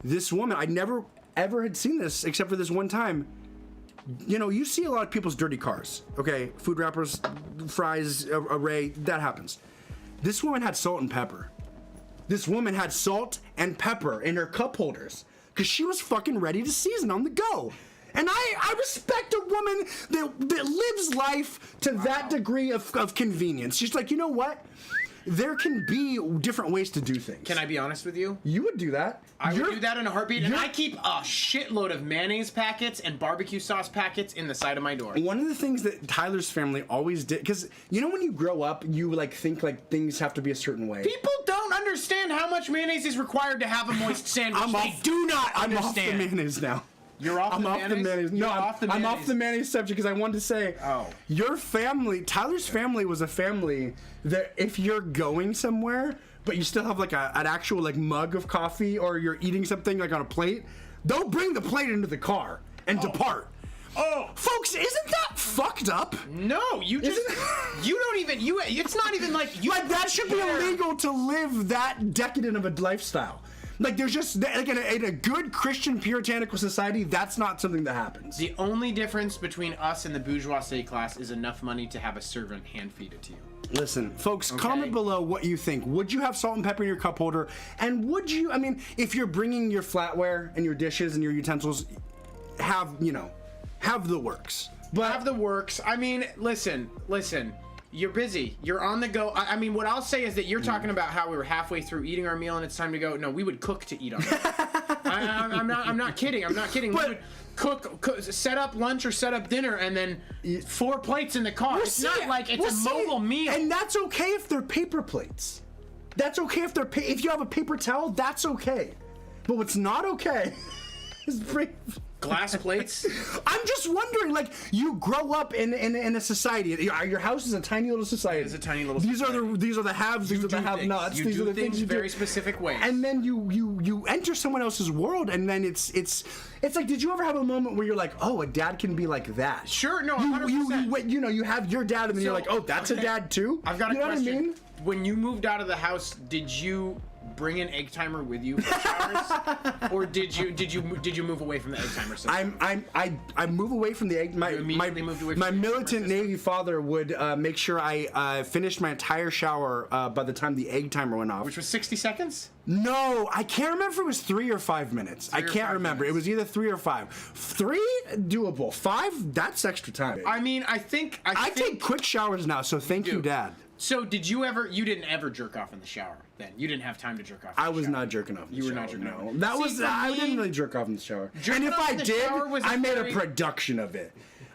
This woman, I never ever had seen this except for this one time. You know, you see a lot of people's dirty cars, okay? Food wrappers, fries, array, that happens. This woman had salt and pepper. This woman had salt and pepper in her cup holders because she was fucking ready to season on the go. And I respect a woman that lives life to that degree of convenience. She's like, you know what? There can be different ways to do things. Can I be honest with you? You would do that. I would do that in a heartbeat, and you're- I keep a shitload of mayonnaise packets and barbecue sauce packets in the side of my door. One of the things that Tyler's family always did, because you know when you grow up, you like think like things have to be a certain way. People don't understand how much mayonnaise is required to have a moist sandwich. They do not I'm understand. off the mayonnaise now. You're off I'm the off mayonnaise? the mayonnaise. You're No, off the I'm off mayonnaise. the mayonnaise subject because I wanted to say, your family, Tyler's family was a family that if you're going somewhere, but you still have like an actual like mug of coffee or you're eating something like on a plate, they'll bring the plate into the car and depart. Oh, Folks, isn't that fucked up? no, you just you don't even it's not even like you Like that should be care. illegal to live that decadent of a lifestyle. Like there's just like in a good Christian puritanical society, that's not something that happens. The only difference between us and the bourgeoisie class is enough money to have a servant hand feed it to you. Listen, folks, comment below what you think. Would you have salt and pepper in your cup holder? And would you, I mean, if you're bringing your flatware and your dishes and your utensils, have the works. But Have the works. I mean, listen. You're busy. You're on the go. I mean, what I'll say is that you're talking about how we were halfway through eating our meal and it's time to go. No, we would cook to eat on it. I'm not kidding. We would cook, set up lunch or set up dinner, and then 4 plates in the car. It's not like it's a mobile meal. And that's okay if they're paper plates. That's okay if if you have a paper towel, that's okay. But what's not okay is Glass plates. I'm just wondering, like, you grow up in a society. Your house is a tiny little society. It's a tiny little These society. are the haves. These are the have-nots. You These do are the things you do. very specific ways. And then you enter someone else's world, and then it's like, did you ever have a moment where you're like, oh, a dad can be like that? Sure, no, 100%. You have your dad, and then you're like, oh, that's a dad too. I've got a you know question. What I mean? When you moved out of the house, did you bring an egg timer with you for showers, or did you move away from the egg timer system? I move away from the egg. You immediately moved away from my the egg timer militant system. Navy father would make sure I finished my entire shower by the time the egg timer went off. Which was 60 seconds? No, I can't remember if it was 3 or 5 minutes. I can't 5 remember. minutes. It was either 3 or 5. 3, doable. 5, that's extra time. I mean, I think I take quick showers now, so thank you, do. Dad. So you didn't ever jerk off in the shower then? You didn't have time to jerk off in the I was shower. not jerking off in the You shower. were not jerking off. No. That See, was, for I me, didn't really jerk off in the shower. jerking And if off I in the did, shower was I made very- a production of it.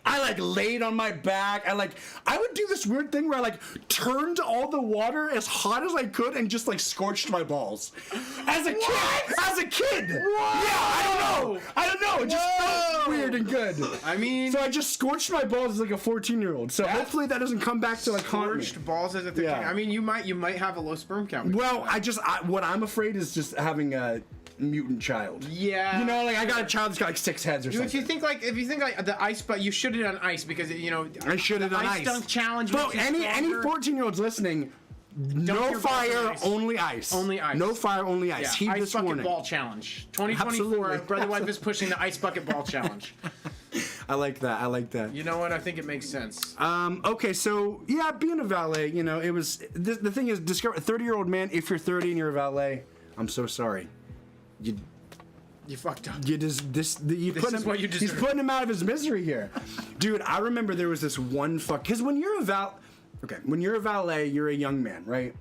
I like laid on my back. I would do this weird thing where I like turned all the water as hot as I could and just like scorched my balls. As a kid. Whoa! Yeah, I don't know. It just felt weird and good. I mean, So I just scorched my balls as like a 14-year-old. So hopefully that doesn't come back to like haunt me. scorched balls as a 13. Yeah. I mean, you might have a low sperm count. Well, what I'm afraid is just having a mutant child. Yeah. You know, like I got a child that's got like 6 heads or something. If you think like the ice, but you should it on ice because I should have the done ice. dunk challenge. Bro, makes you any stronger. 14-year-olds listening, no your balls on fire, ice. only ice. Only ice. No fire, only ice. Yeah, Heed ice this bucket warning. ball challenge. 2024. Absolutely. Brotherwife is pushing the ice bucket ball challenge. I like that. I like that. You know what? I think it makes sense. Okay, so yeah, being a valet, you know, it was the thing is, discover a 30-year-old man. If you're 30 and you're a valet, I'm so sorry. You fucked up. You just what you he's deserve. putting him out of his misery here, dude. I remember there was this one because when you're a valet, you're a young man, right?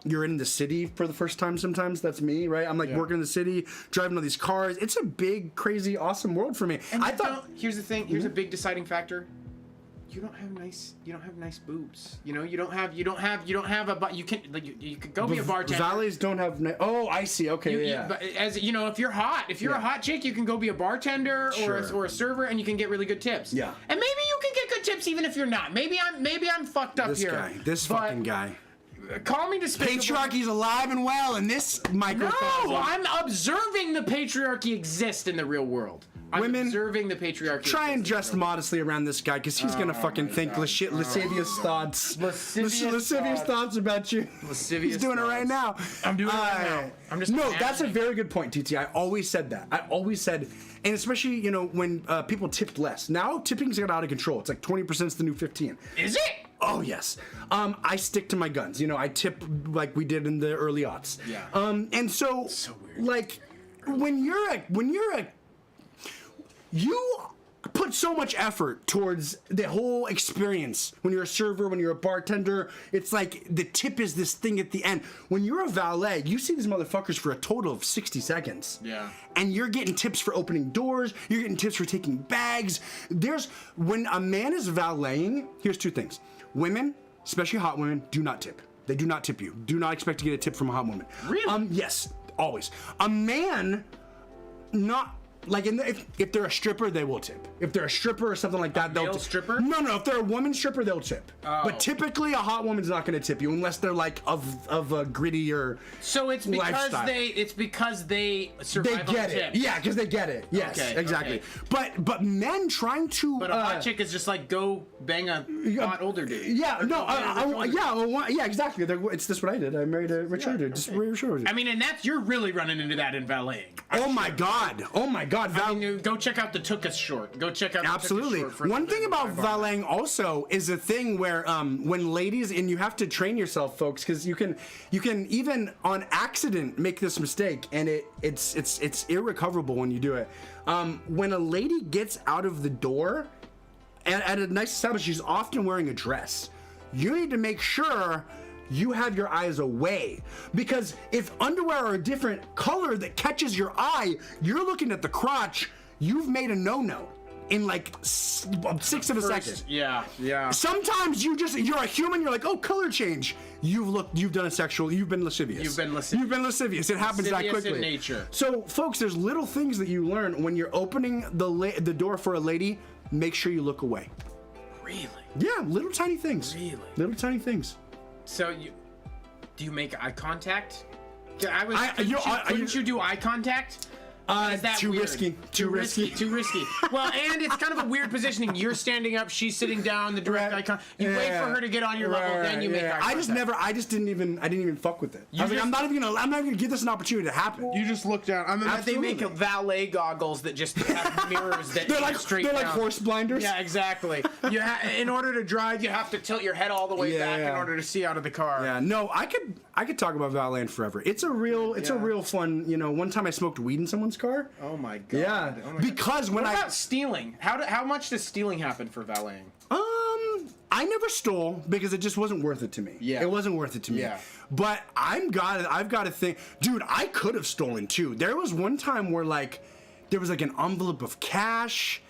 You're in the city for the first time sometimes. That's me, right? I'm like working in the city, driving all these cars. It's a big, crazy, awesome world for me. And I thought. Here's the thing. Here's a big deciding factor. You don't have nice boobs. You know, you don't have you could go be a bartender. Valets don't have. Oh, I see. Okay, yeah. But as you know, if you're a hot chick, you can go be a bartender or a server, and you can get really good tips. Yeah. And maybe you can get good tips even if you're not. Maybe I'm fucked up here. This fucking guy. Call me despicable. Patriarchy's alive and well in this microcosm. No, I'm observing the patriarchy exist in the real world. I'm observing the patriarchy. Try and dress modestly around this guy, because he's gonna fucking think lascivious thoughts. Lascivious thoughts about you. He's doing it right now. I'm doing it right now. I'm just that's a very good point, TT. I always said that. And especially, you know, when people tipped less. Now tipping's got out of control. It's like 20% is the new 15. Is it? Oh yes. I stick to my guns. You know, I tip like we did in the early aughts. Yeah. And so weird. like when you're a you put so much effort towards the whole experience. When you're a server, when you're a bartender, it's like the tip is this thing at the end. When you're a valet, you see these motherfuckers for a total of 60 seconds. Yeah. And you're getting tips for opening doors, you're getting tips for taking bags. When a man is valeting, here's two things. Women, especially hot women, do not tip. They do not tip you. Do not expect to get a tip from a hot woman. Really? Yes, always. A man, not... Like, if they're a stripper, they will tip. If they're a stripper or something like that, they'll tip. Stripper? No. If they're a woman stripper, they'll tip. Oh. But typically, a hot woman's not going to tip you unless they're like of a grittier. So it's because lifestyle. they survive They get on it. tips. Yeah, because they get it. Yes, Okay, exactly. okay. But men trying to. But a hot chick is just like go bang a hot older dude. Yeah, no, yeah, exactly. It's just what I did. I married a rich older dude. Just rich older dude. I mean, and you're really running into that in valeting. Oh my god. I mean, go check out the Tookus short. Go check out the Absolutely. Tookus short. One thing about valeting also is a thing where when ladies, and you have to train yourself, folks, because you can even on accident make this mistake, and it's irrecoverable when you do it. When a lady gets out of the door at a nice establishment, she's often wearing a dress. You need to make sure you have your eyes away, because if underwear are a different color that catches your eye, you're looking at the crotch. You've made a no-no in like 6 of a second. Yeah. Sometimes you're a human. You're like, oh, color change. You've been lascivious. You've been lascivious. It happens that quickly. In nature. So, folks, there's little things that you learn when you're opening the door for a lady. Make sure you look away. Really? Yeah, little tiny things. Really? Little tiny things. So do you make eye contact? Couldn't you do eye contact? Is that too weird? risky. Too risky. Well, and it's kind of a weird positioning. You're standing up, she's sitting down, the direct eye contact. You wait for her to get on your level, then you make eye contact. I didn't even fuck with it. I was like, I'm not even gonna give this an opportunity to happen. You just look down. I mean, they make valet goggles that just have mirrors that they're like horse blinders. Yeah, exactly. In order to drive, you have to tilt your head all the way back in order to see out of the car. Yeah, no, I could talk about valeting forever. It's a real fun. You know, one time I smoked weed in someone's car. Oh my god. Yeah, oh my because god. What about stealing? How much does stealing happen for valeting? I never stole because it just wasn't worth it to me. Yeah. It wasn't worth it to me. Yeah. But I've got to think, dude, I could have stolen too. There was one time where there was an envelope of cash.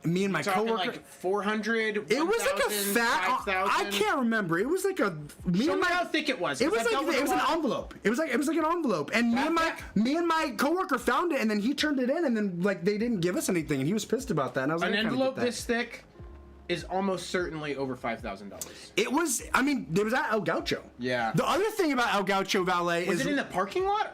Me and my coworker, like 400. It was like a fat. 5,000. I can't remember. It was like a. Show me how thick it was. It was an envelope. It was like an envelope, and me and my coworker found it, and then he turned it in, and then they didn't give us anything, and he was pissed about that. And I was like, an envelope this thick is almost certainly over $5,000. It was. I mean, it was at El Gaucho. Yeah. The other thing about El Gaucho Valet was it in the parking lot?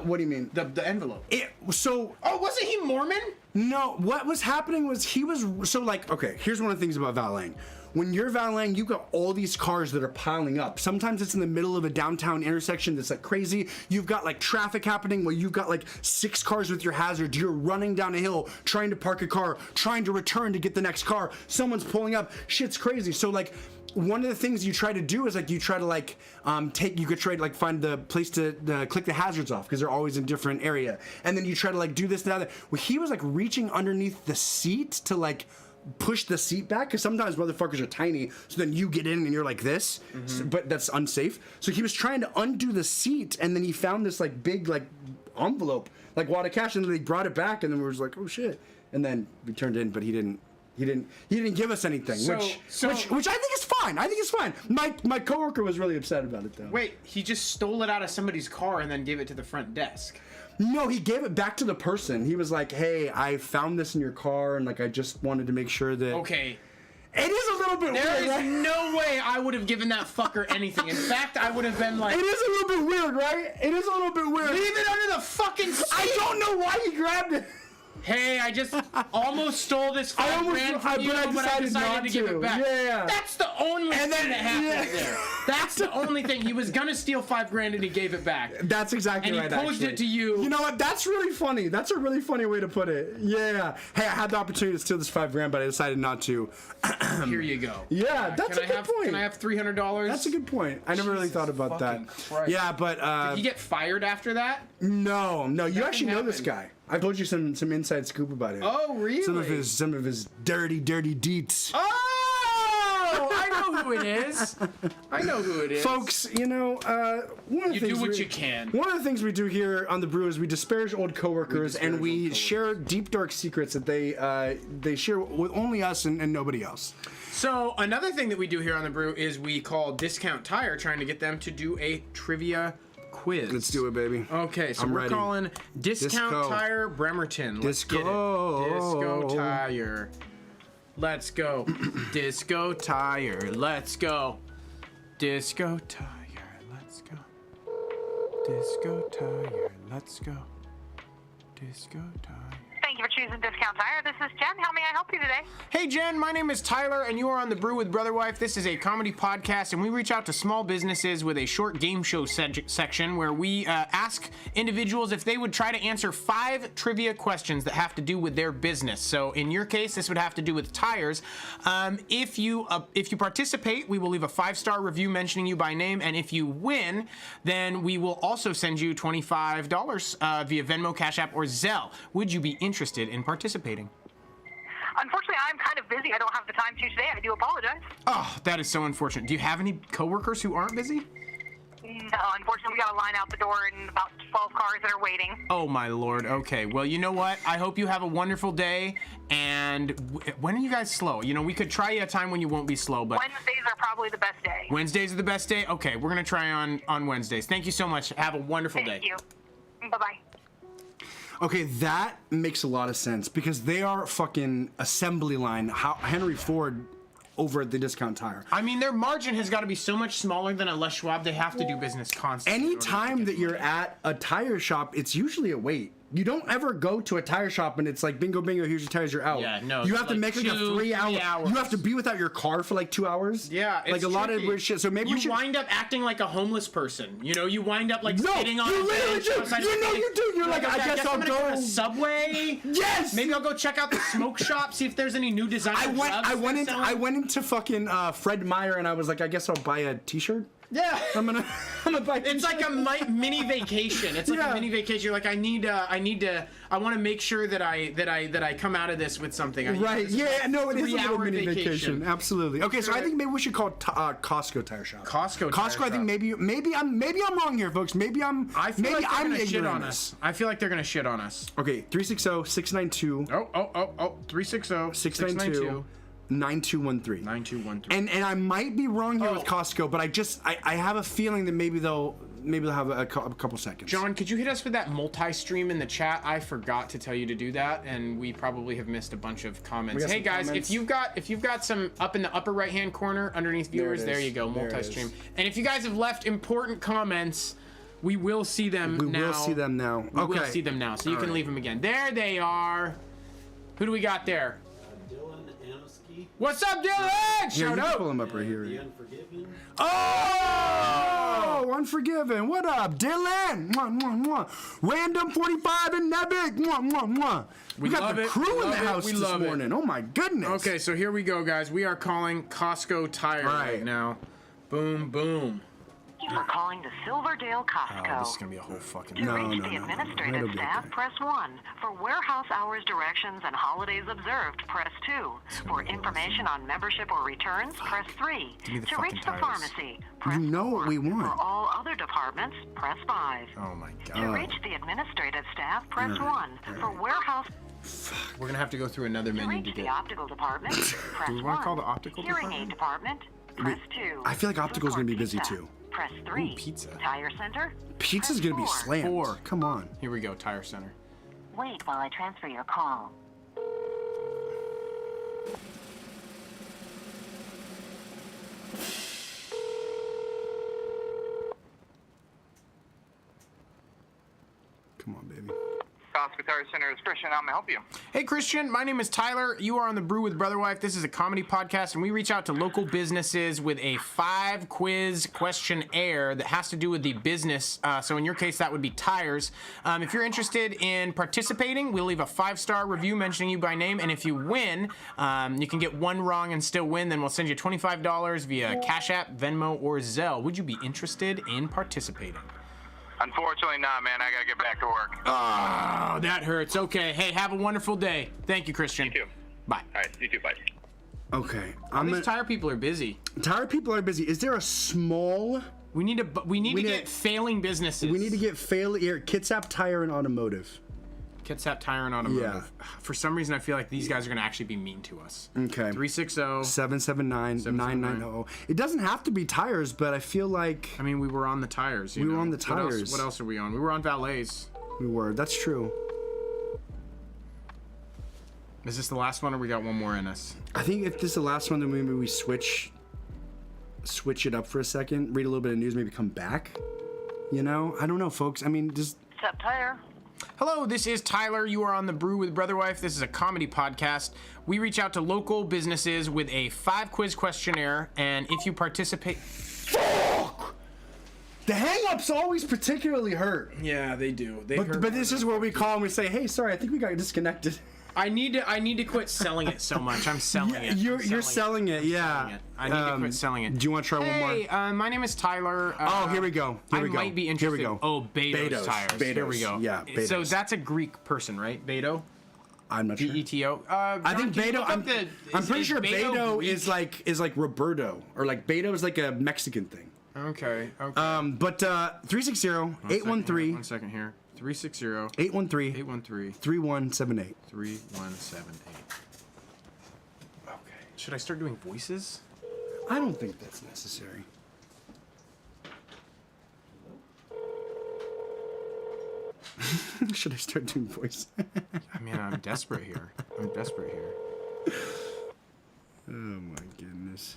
What do you mean? The envelope. Oh, wasn't he Mormon? No, what was happening was okay, here's one of the things about valeting. when you're valeting, you got all these cars that are piling up. Sometimes it's in the middle of a downtown intersection that's like crazy. You've got like traffic happening where you've got like 6 cars with your hazards. You're running down a hill, trying to park a car, trying to return to get the next car. Someone's pulling up. Shit's crazy. So like, one of the things you try to do is like you try to like you could try to like find the place to click the hazards off because they're always in different area, and then you try to like do this and that. Well, he was like reaching underneath the seat to like push the seat back because sometimes motherfuckers are tiny, so then you get in and you're like this, but that's unsafe. So he was trying to undo the seat, and then he found this like big like envelope, like wad of cash, and then he brought it back, and then we was like, oh shit, and then we turned in, but he didn't give us anything, which I think is fine. I think it's fine. My coworker was really upset about it though. Wait, he just stole it out of somebody's car and then gave it to the front desk. No, he gave it back to the person. He was like, "Hey, I found this in your car, and like I just wanted to make sure that." Okay. It is a little bit weird. There is right? no way I would have given that fucker anything. In fact, I would have been like, It is a little bit weird, right? It is a little bit weird. leave it under the fucking seat. I don't know why he grabbed it. Hey, I just almost stole this $5 grand from you, but I decided not to give it back. Yeah. That's the only thing that happened there. That's the only thing. He was gonna steal $5 grand and he gave it back. That's exactly and right. And he posed it to you. You know what? That's really funny. That's a really funny way to put it. Yeah. Hey, I had the opportunity to steal this $5 grand, but I decided not to. Here you go. Yeah, that's a good point. Can I have $300? That's a good point. I never really thought about that. Christ. Yeah, but did he get fired after that? No. You actually know this guy. I told you some inside scoop about him. Oh, really? Some of his dirty deets. Oh, I know who it is. I know who it is. Folks, you know, one of the things do what you can. One of the things we do here on the Brew is we disparage old coworkers and we share deep dark secrets that they share with only us and nobody else. So another thing that we do here on the Brew is we call Discount Tire, trying to get them to do a trivia quiz. Let's do it, baby. Okay, so I'm we're ready. calling Discount Tire Bremerton. Let's get it. Disco Tire. Let's go. Disco Tire. Let's go. Disco Tire. Let's go. Disco Tire. Let's go. Disco Tire. Thank you for choosing Discount Tire. This is Jen. How may I help you today? Hey Jen, my name is Tyler and you are on the Brew with Brotherwife. This is a comedy podcast and we reach out to small businesses with a short game show section where we ask individuals if they would try to answer 5 trivia questions that have to do with their business. So in your case, this would have to do with tires. If you participate, we will leave a 5-star review mentioning you by name, and if you win, then we will also send you $25 via Venmo, Cash App, or Zelle. Would you be interested in participating? Unfortunately, I'm kind of busy. I don't have the time to today. I do apologize. Oh, that is so unfortunate. Do you have any coworkers who aren't busy? No, unfortunately, we got a line out the door and about 12 cars that are waiting. Oh, my Lord. Okay. Well, you know what? I hope you have a wonderful day. And when are you guys slow? You know, we could try a time when you won't be slow, but... Wednesdays are probably the best day. Wednesdays are the best day? Okay, we're going to try on Wednesdays. Thank you so much. Have a wonderful day. Thank you. Bye-bye. Okay, that makes a lot of sense because they are fucking assembly line. How Henry Ford over at the Discount Tire. I mean, their margin has got to be so much smaller than a Les Schwab. They have to do business constantly. Anytime that you're at a tire shop, it's usually a wait. You don't ever go to a tire shop and it's like, bingo, bingo, here's your tires, you're out. Yeah, no. You have to like make like a 3 hour. hours. You have to be without your car for like 2 hours. Yeah, it's like a lot of tricky. weird shit. So maybe you we should wind up acting like a homeless person. You know, you wind up like sitting on you a literally bench do. outside You the know thing. you do. You're like, I guess I'll I'm gonna go to Subway. Yes. Maybe I'll go check out the smoke shop, see if there's any new design. I went into fucking Fred Meyer and I was like, I guess I'll buy a T-shirt. Yeah. I'm gonna buy. It's like a mini vacation. It's like a mini vacation. You're like, I want to make sure that I come out of this with something. Right. Yeah. No, it is a little 3-hour mini vacation. Absolutely. Okay. So I think maybe we should call it Costco Tire Shop. Costco. I think maybe I'm wrong here, folks. Maybe I'm like they're I'm gonna shit ignorant on us. I feel like they're gonna shit on us. Okay. 360-692. Oh. 360-692. 9213. 9213. And I might be wrong here with Costco, but I have a feeling that maybe they'll have a couple seconds. John, could you hit us with that multi-stream in the chat? I forgot to tell you to do that, and we probably have missed a bunch of comments. Hey guys, comments. if you've got some up in the upper right-hand corner underneath viewers, there you go, multi-stream. And if you guys have left important comments, we will see them now. We will see them now. We will see them now, so you can leave them again. There they are. Who do we got there? Dylan Anosky. What's up, Dylan? Here, Shout you can out. pull him up right The here. Unforgiven. Oh, Unforgiven. What up, Dylan? Mwah, mwah, mwah. Random 45 and Nebic. Mwah, mwah, mwah. We got love the it. crew in the Love it. house We this love it. morning. Oh my goodness. Okay, so here we go, guys. We are calling Costco Tire right Right. now. Boom, boom. Thank you for calling the Silverdale Costco. Oh, this is gonna be a whole fucking To No, reach no, the no. administrative It'll be staff, okay. press 1. For warehouse hours directions and holidays observed, press 2. For information on membership or returns, press 3. Give me the To fucking reach the tires. pharmacy, press You know 4. what we want. For all other departments, press 5. Oh my To god. reach the administrative staff, press Alright, 1. For warehouse, We're gonna have to go through another to menu reach to the get. optical department, press Do we wanna 1. call the optical Hearing department? aid department, press 2. I feel like optical's gonna be busy Pizza, too. Press 3. Ooh, pizza. Tire center, Pizza's press gonna be 4. slammed. 4. Come on. Here we go, Tire Center. Wait while I transfer your call. Come on, baby. Costco Tire Center is Christian. How may I help you? Hey Christian, my name is Tyler. You are on the Brew with Brotherwife. This is a comedy podcast, and we reach out to local businesses with a 5-quiz questionnaire that has to do with the business. So in your case, that would be tires. If you're interested in participating, we'll leave a 5-star review mentioning you by name, and if you win, you can get one wrong and still win. Then we'll send you $25 via Cash App, Venmo, or Zelle. Would you be interested in participating? Unfortunately not, man. I gotta get back to work. Oh, that hurts. Okay. Hey, have a wonderful day. Thank you, Christian. You too. Bye. All right, you too. Bye. Okay. These tire people are busy. Tire people are busy. Is there a small? We need to need- get failing businesses. We need to get here. Kitsap Tire and Automotive. Kitsap Tire and Automotive. For some reason, I feel like these guys are gonna actually be mean to us. Okay. 360. 779-990. It doesn't have to be tires, but I feel like I mean, we were on the tires. You We were know. on the tires. What else are we on? We were on valets. we were. That's true. Is this the last one, or we got one more in us? I think if this is the last one, then maybe we switch it up for a second, read a little bit of news, maybe come back. You know? I don't know, folks. I mean, just Sup, Tire? Hello, this is Tyler. You are on the Brew with Brotherwife. This is a comedy podcast. We reach out to local businesses with a 5-quiz questionnaire, and if you participate... fuck. The hang-ups always particularly hurt. Yeah, they do. But this is where we call and we say, "Hey, sorry, I think we got disconnected." I need to quit selling it so much. I'm selling it. You're selling it, yeah. I need to quit selling it. Do you want to try one more? Hey, my name is Tyler. Oh, here we go. Here we go. I might be Here interested. we go. Oh, Beto's tires. Here we Betos. go. Yeah, So Betos. that's a Greek person, right? Beto? I'm not sure. B-E-T-O. I think Beto. I'm pretty sure Beto Greek? is like Roberto, or like Beto is like a Mexican thing. Okay. But 360-813. 1 second here. 360 813 813 3178. 3178. Okay. Should I start doing voices? I don't think that's necessary. Should I start doing voice? I mean, I'm desperate here. Oh my goodness.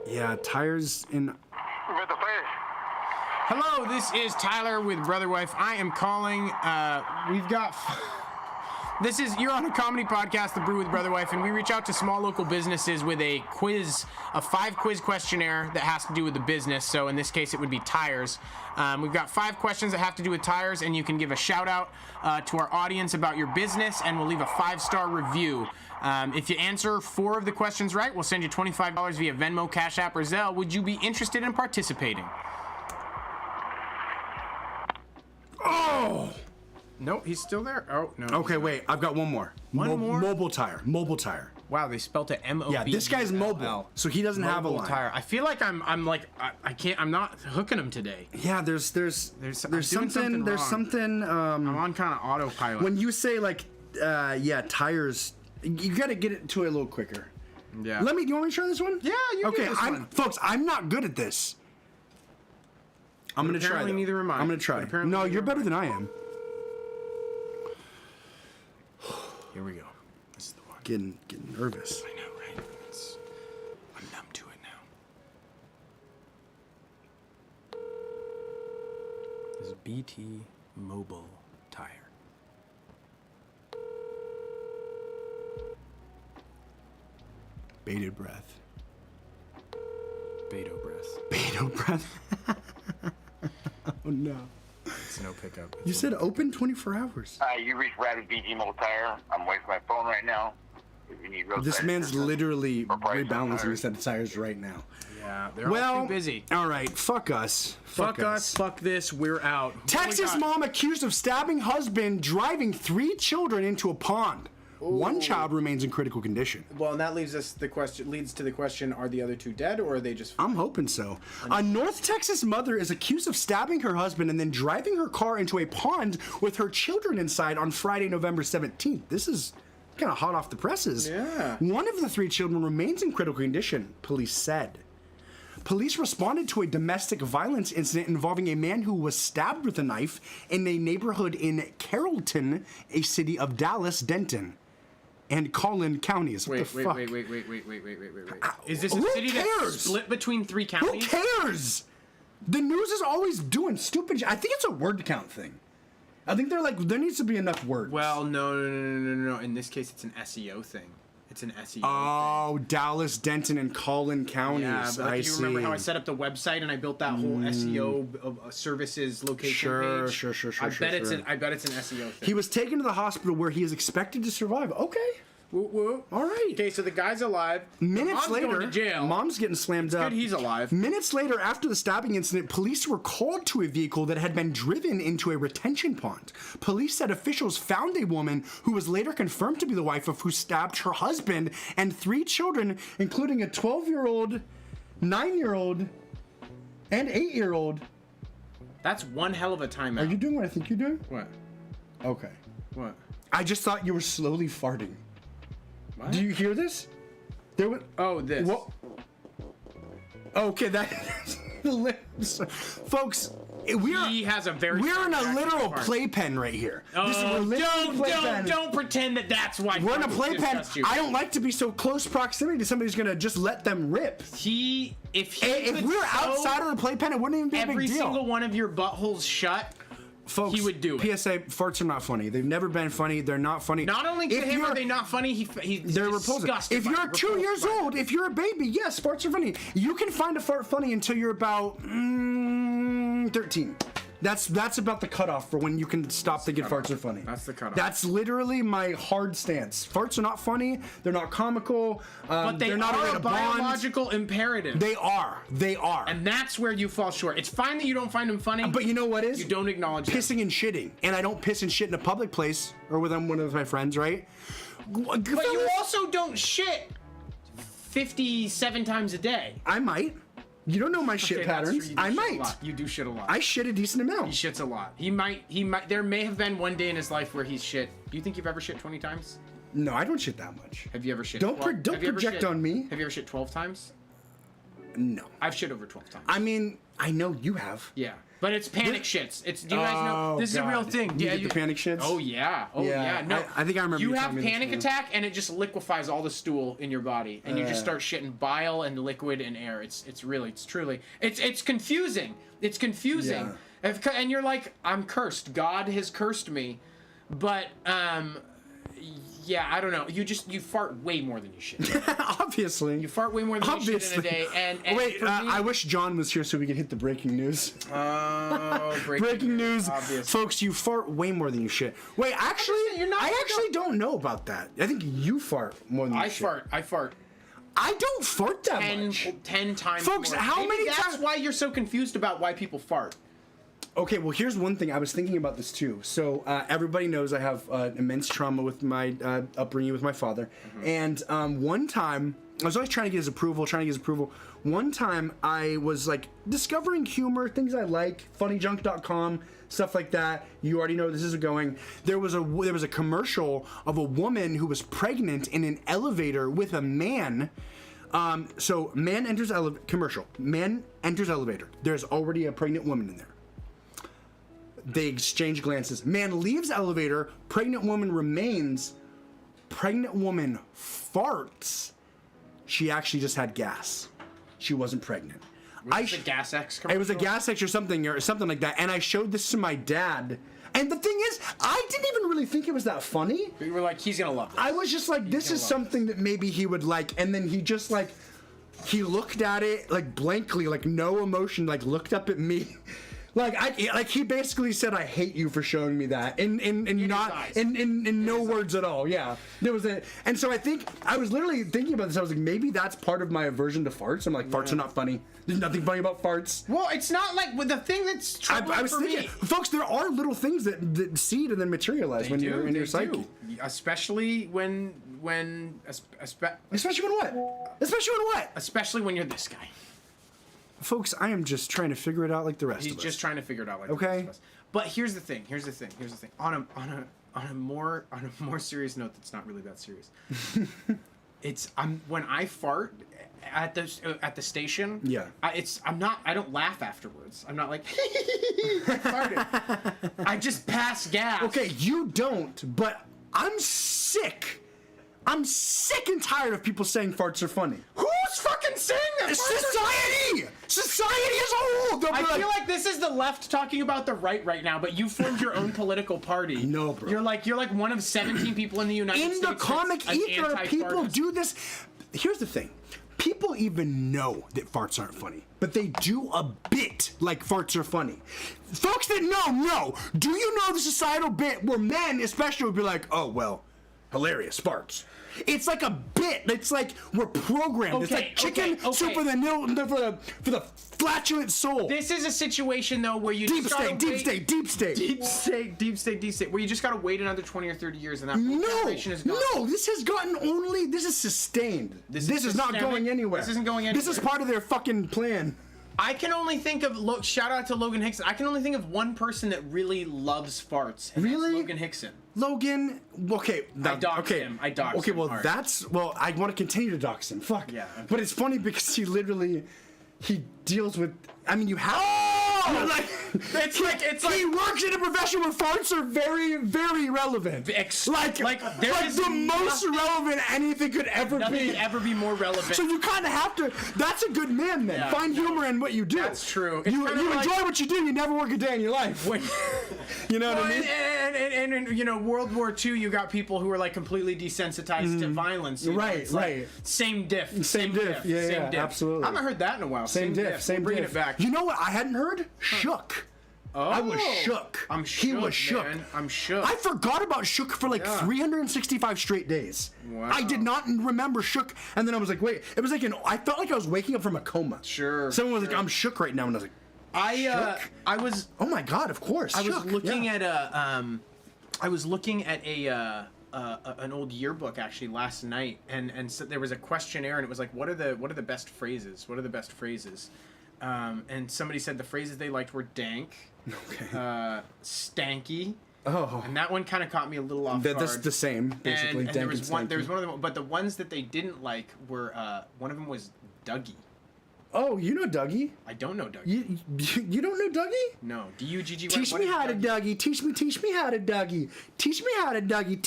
Yeah, tires in. With the fire. Hello, this is Tyler with Brotherwife. I am calling. We've got. You're on a comedy podcast, The Brew with Brotherwife, and we reach out to small local businesses with a 5-quiz questionnaire that has to do with the business. So in this case, it would be tires. We've got 5 questions that have to do with tires, and you can give a shout out to our audience about your business, and we'll leave a 5-star review. If you answer 4 of the questions right, we'll send you $25 via Venmo, Cash App, or Zelle. Would you be interested in participating? Oh! Nope, he's still there. Oh, no. Okay, wait. I've got one more. One more? Mobile tire. Mobile tire. Wow, they spelled it M-O-B-I-L-L. Yeah, this guy's mobile, so he doesn't have a Mobile line. tire. I feel like I'm not hooking him today. Yeah, there's I'm doing something. There's wrong. something. I'm on kind of autopilot. When you say like, tires, you gotta get it to it a little quicker. yeah. You want me to try this one? Yeah, you do Okay, this one. folks, I'm not good at this. I'm gonna try. apparently though. neither am I. I'm gonna try. But apparently No, neither you're am better I. than I am. Here we go. This is the one. Getting nervous. I know, right? I'm numb to it now. This is BT Mobile Tire. Bated breath. Beto breath. Beto breath. Oh no. It's no pickup. You said open 24 hours. You reached Rabbit BG Mobile Tire. I'm away from my phone right now. If you need roadside This man's assistance literally or price on rebalancing tires. his set of tires right now. Yeah, they're Well, all too busy. all right, fuck us. Fuck us. Fuck this. We're out. What do we Texas got? mom accused of stabbing husband driving 3 children into a pond. One child remains in critical condition. Well, and that leads to the question: are the other 2 dead, or are they just? I'm hoping so. A North Texas mother is accused of stabbing her husband and then driving her car into a pond with her children inside on Friday, November 17th. This is kind of hot off the presses. Yeah. One of the 3 children remains in critical condition, police said. Police responded to a domestic violence incident involving a man who was stabbed with a knife in a neighborhood in Carrollton, a city of Dallas, Denton, and Collin counties. What the fuck? Wait. Is this a Who city that's cares? split between 3 Who counties? cares? The news is always doing stupid I think it's a word count thing. I think they're like, there needs to be enough words. Well, no. In this case, it's an SEO thing. It's an SEO. Oh, Dallas, Denton, and Collin counties. Yeah, but I you see. remember how I set up the website and I built that whole SEO services location page? Sure. I bet it's an SEO thing. He was taken to the hospital where he is expected to survive. Okay. Woo, woo. All right. Okay, so the guy's alive. Minutes Mom's later, going to jail. mom's getting slammed up. Good, he's alive. Minutes later, after the stabbing incident, police were called to a vehicle that had been driven into a retention pond. Police said officials found a woman who was later confirmed to be the wife of who stabbed her husband and 3 children, including a 12-year-old, 9-year-old, and 8-year-old. That's one hell of a timeout. Are you doing what I think you're doing? What? Okay. What? I just thought you were slowly farting. What? Do you hear this? There was. Oh, this. What? Okay, that's the lips. Folks, He has a very. we're in a strong literal accent. playpen right here. Oh, Playpen. don't pretend that that's why. We're in a farts playpen. disgust you. I don't like to be so close proximity to somebody who's gonna just let them rip. If If we were outside of the playpen, it wouldn't even be a every big deal. single one of your buttholes shut, Folks, he would do it. PSA: farts are not funny. They've never been funny. They're not funny. not only to If him you're- are they not funny, he's They're repulsive. disgusted If by you're it, 2 years repulsed by old, it. if you're a baby, yes, farts are funny. You can find a fart funny until you're about 13. That's about the cutoff for when you can stop thinking farts are funny. That's the cutoff. That's literally my hard stance. Farts are not funny. They're not comical. But they they're not a way are to a bond. biological imperative. They are. And that's where you fall short. It's fine that you don't find them funny, But you know what is? you don't acknowledge them. Pissing and shitting. And I don't piss and shit in a public place or with one of my friends, right? But you also don't shit 57 times a day. I might. You don't know my shit Okay, that's patterns. true. You do I shit a might. lot. You do shit a lot. I shit a decent amount. He shits a lot. He might. There may have been one day in his life where he's shit. Do you think you've ever shit 20 times? No, I don't shit that much. Have you ever shit? Don't 12? don't Have you ever project shit- on me. Have you ever shit 12 times? No. I've shit over 12 times. I mean, I know you have. Yeah. But it's panic shits. It's. Do you guys know? Oh, This is a real God. thing. You Yeah, get the panic shits? Oh yeah. Oh Yeah, yeah. No, I think I remember You you have telling me this, panic yeah. attack, and it just liquefies all the stool in your body, and you just start shitting bile and liquid and air. It's truly. It's confusing. It's confusing. And you're like, I'm cursed. God has cursed me. But yeah, I don't know. You fart way more than you shit. Obviously. You fart way more than you shit in a day. And Wait, for me, I wish John was here so we could hit the breaking news. Oh, Breaking news, obviously. folks! You fart way more than you shit. Wait, actually, You're not- I actually don't know about that. I think you fart more than you I shit. fart. I don't fart that 10 much. times Folks, more. how Maybe many that's times- why you're so confused about why people fart. Okay, well, here's one thing. I was thinking about this too. So everybody knows I have immense trauma with my upbringing with my father. And one time, I was always trying to get his approval, One time, I was like discovering humor, things I like, funnyjunk.com, stuff like that. You already know where this is going. There was a commercial of a woman who was pregnant in an elevator with a man. So man enters commercial. Man enters elevator. There's already a pregnant woman in there. They exchange glances. Man leaves elevator. Pregnant woman remains. Pregnant woman farts. She actually just had gas. She wasn't pregnant. Was it a Gas X commercial? It was a Gas X or something like that. And I showed this to my dad. And the thing is, I didn't even really think it was that funny. We were like, he's gonna love this. I was just like, this is something that maybe he would like, and then he just like, he looked at it like blankly, like no emotion, like looked up at me. Like he basically said, "I hate you for showing me that," in no words at all. Yeah, there was and so I think I was literally thinking about this. I was like, maybe that's part of my aversion to farts. I'm like, farts are not funny. There's nothing funny about farts. Well, it's not like with the thing that's troubling I was for thinking, me. folks, there are little things that seed and then materialize when you're in your psyche. Especially when Especially when what? Especially when what? Especially when you're this guy. Folks, I am just trying to figure it out like the rest of us. He's just trying to figure it out like Okay. the rest of us. But here's the thing. On a more serious note, that's not really that serious. When I fart at the station. Yeah. I don't laugh afterwards. I'm not like I farted. I just pass gas. Okay, you don't, but I'm sick. I'm sick and tired of people saying farts are funny. Who's fucking saying that? Society! Society as a whole! I feel like this is the left talking about the right now, but you formed your own political party. No, bro. You're like one of 17 people in the United States. In the comic ether, people do this. Here's the thing. People even know that farts aren't funny, but they do a bit like farts are funny. Folks that know. Do you know the societal bit where men especially would be like, oh, well, hilarious, farts. It's like a bit. It's like we're programmed. It's like chicken soup for the flatulent soul. This is a situation though where you Deep just gotta state. where you just gotta wait another 20 or 30 years and that No, generation is gone. no, this is sustained. This is not systemic. going anywhere. This isn't going anywhere. This is part of their fucking plan. I can only think of shout out to Logan Hickson. I can only think of one person that really loves farts. And Really? That's Logan Hickson. Logan, okay. I doxed him. I doxed Okay, him well, hard. I want to continue to dox him. Fuck. Yeah, okay. But it's funny because he deals with, I mean, you have. It's like he works in a profession where farts are very, very relevant. There is the most relevant anything could ever nothing be. could ever be more relevant. So you kind of have to. That's a good man, then. Yeah. Find humor in what you do. That's true. It's You kinda like- enjoy what you do. You never work a day in your life. You know what I mean? And you know, World War II, you got people who were like completely desensitized to violence. You know? Right, It's like, right. Same diff. Same diff. Yeah, absolutely. I haven't heard that in a while. Same diff. Same Bringing diff. it back. You know what I hadn't heard? Shook. Oh, I was shook. I'm shook. He was shook. Man. I'm shook. I forgot about shook for like 365 straight days. Wow. I did not remember shook, and then I was like, wait. It was like I felt like I was waking up from a coma. Sure. Someone was like, I'm shook right now, and I was like, I was. oh my god, of course. I was shook. looking yeah. at an old yearbook actually last night, and so there was a questionnaire, and it was like, what are the best phrases? What are the best phrases? And somebody said the phrases they liked were dank, stanky. Oh. And that one kind of caught me a little off guard. That's the same, basically. And dank there was and one. There stanky. was one of them, but the ones that they didn't like were one of them was Dougie. Oh, you know Dougie? I don't know Dougie. You don't know Dougie? No. D-U-G-G. Teach me how to Dougie. Teach me how to Dougie. Teach me how to Dougie.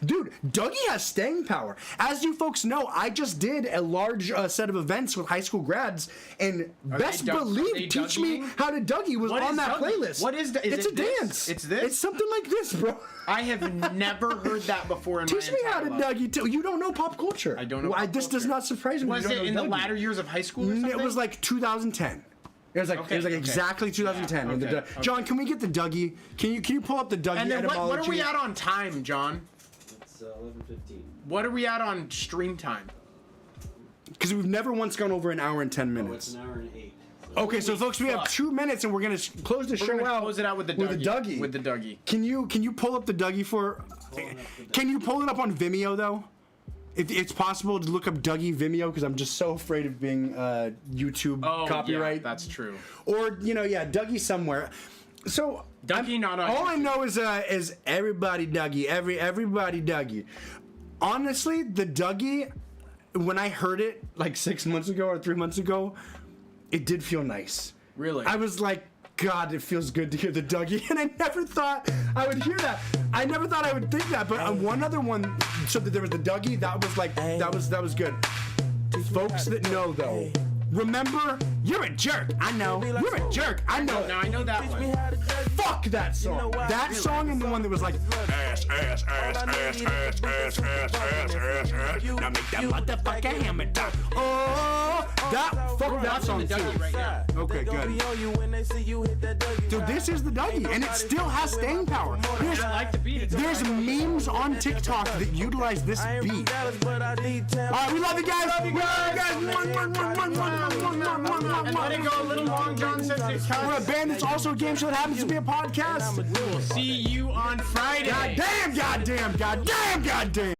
Dude, Dougie has staying power. As you folks know, I just did a large set of events with high school grads, and best believe Teach Me How to Dougie was on that playlist. What is it's a dance. It's this? It's something like this, bro. I have never heard that before in Teach my me how entire to life. Dougie too. You don't know pop culture. I don't know. This does not surprise me. Was you don't it know in the Dougie. latter years of high school or something? It was like 2010. It was like exactly 2010. when okay. John, can we get the Dougie? Can you pull up the Dougie And then etymology? what are we at on time, John? It's 11:15. What are we at on stream time? Because we've never once gone over an hour and 10 Oh, minutes. it's an hour and 8. So Okay, so folks, we have 2 minutes, and we're gonna close the We're show gonna out. close it out with the Dougie. With the Dougie. Can you pull up the Dougie for? Can you pull it up on Vimeo though? If it's possible to look up Dougie Vimeo, because I'm just so afraid of being YouTube copyright. Yeah, that's true. Or Dougie somewhere. So Dougie not on all I YouTube. know is everybody Dougie, everybody Dougie. Honestly, the Dougie, when I heard it like 6 months ago or 3 months ago, it did feel nice. Really? I was like, God, it feels good to hear the Dougie, and I never thought I would hear that. I never thought I would think that. But one other one, so that there was the Dougie, that was like that was good. Folks that know though, Remember? You're a jerk. I know. You're a jerk. I know. Now I know that one. Fuck that song. That song and the one that was like ass, ass, ass, ass, ass, ass, ass, ass, ass, ass. Now make that motherfucker hammer down. Oh, that fuck that song too. Right now. Okay, good. Dude, this is the Dougie, and it still has staying power. I like the beat. There's memes on TikTok that utilize this beat. All right, we love you guys. We love you guys. And let it go a little long, John says it cuts. We're a band that's also a game show that happens to be a podcast. We'll see you on Friday. God damn.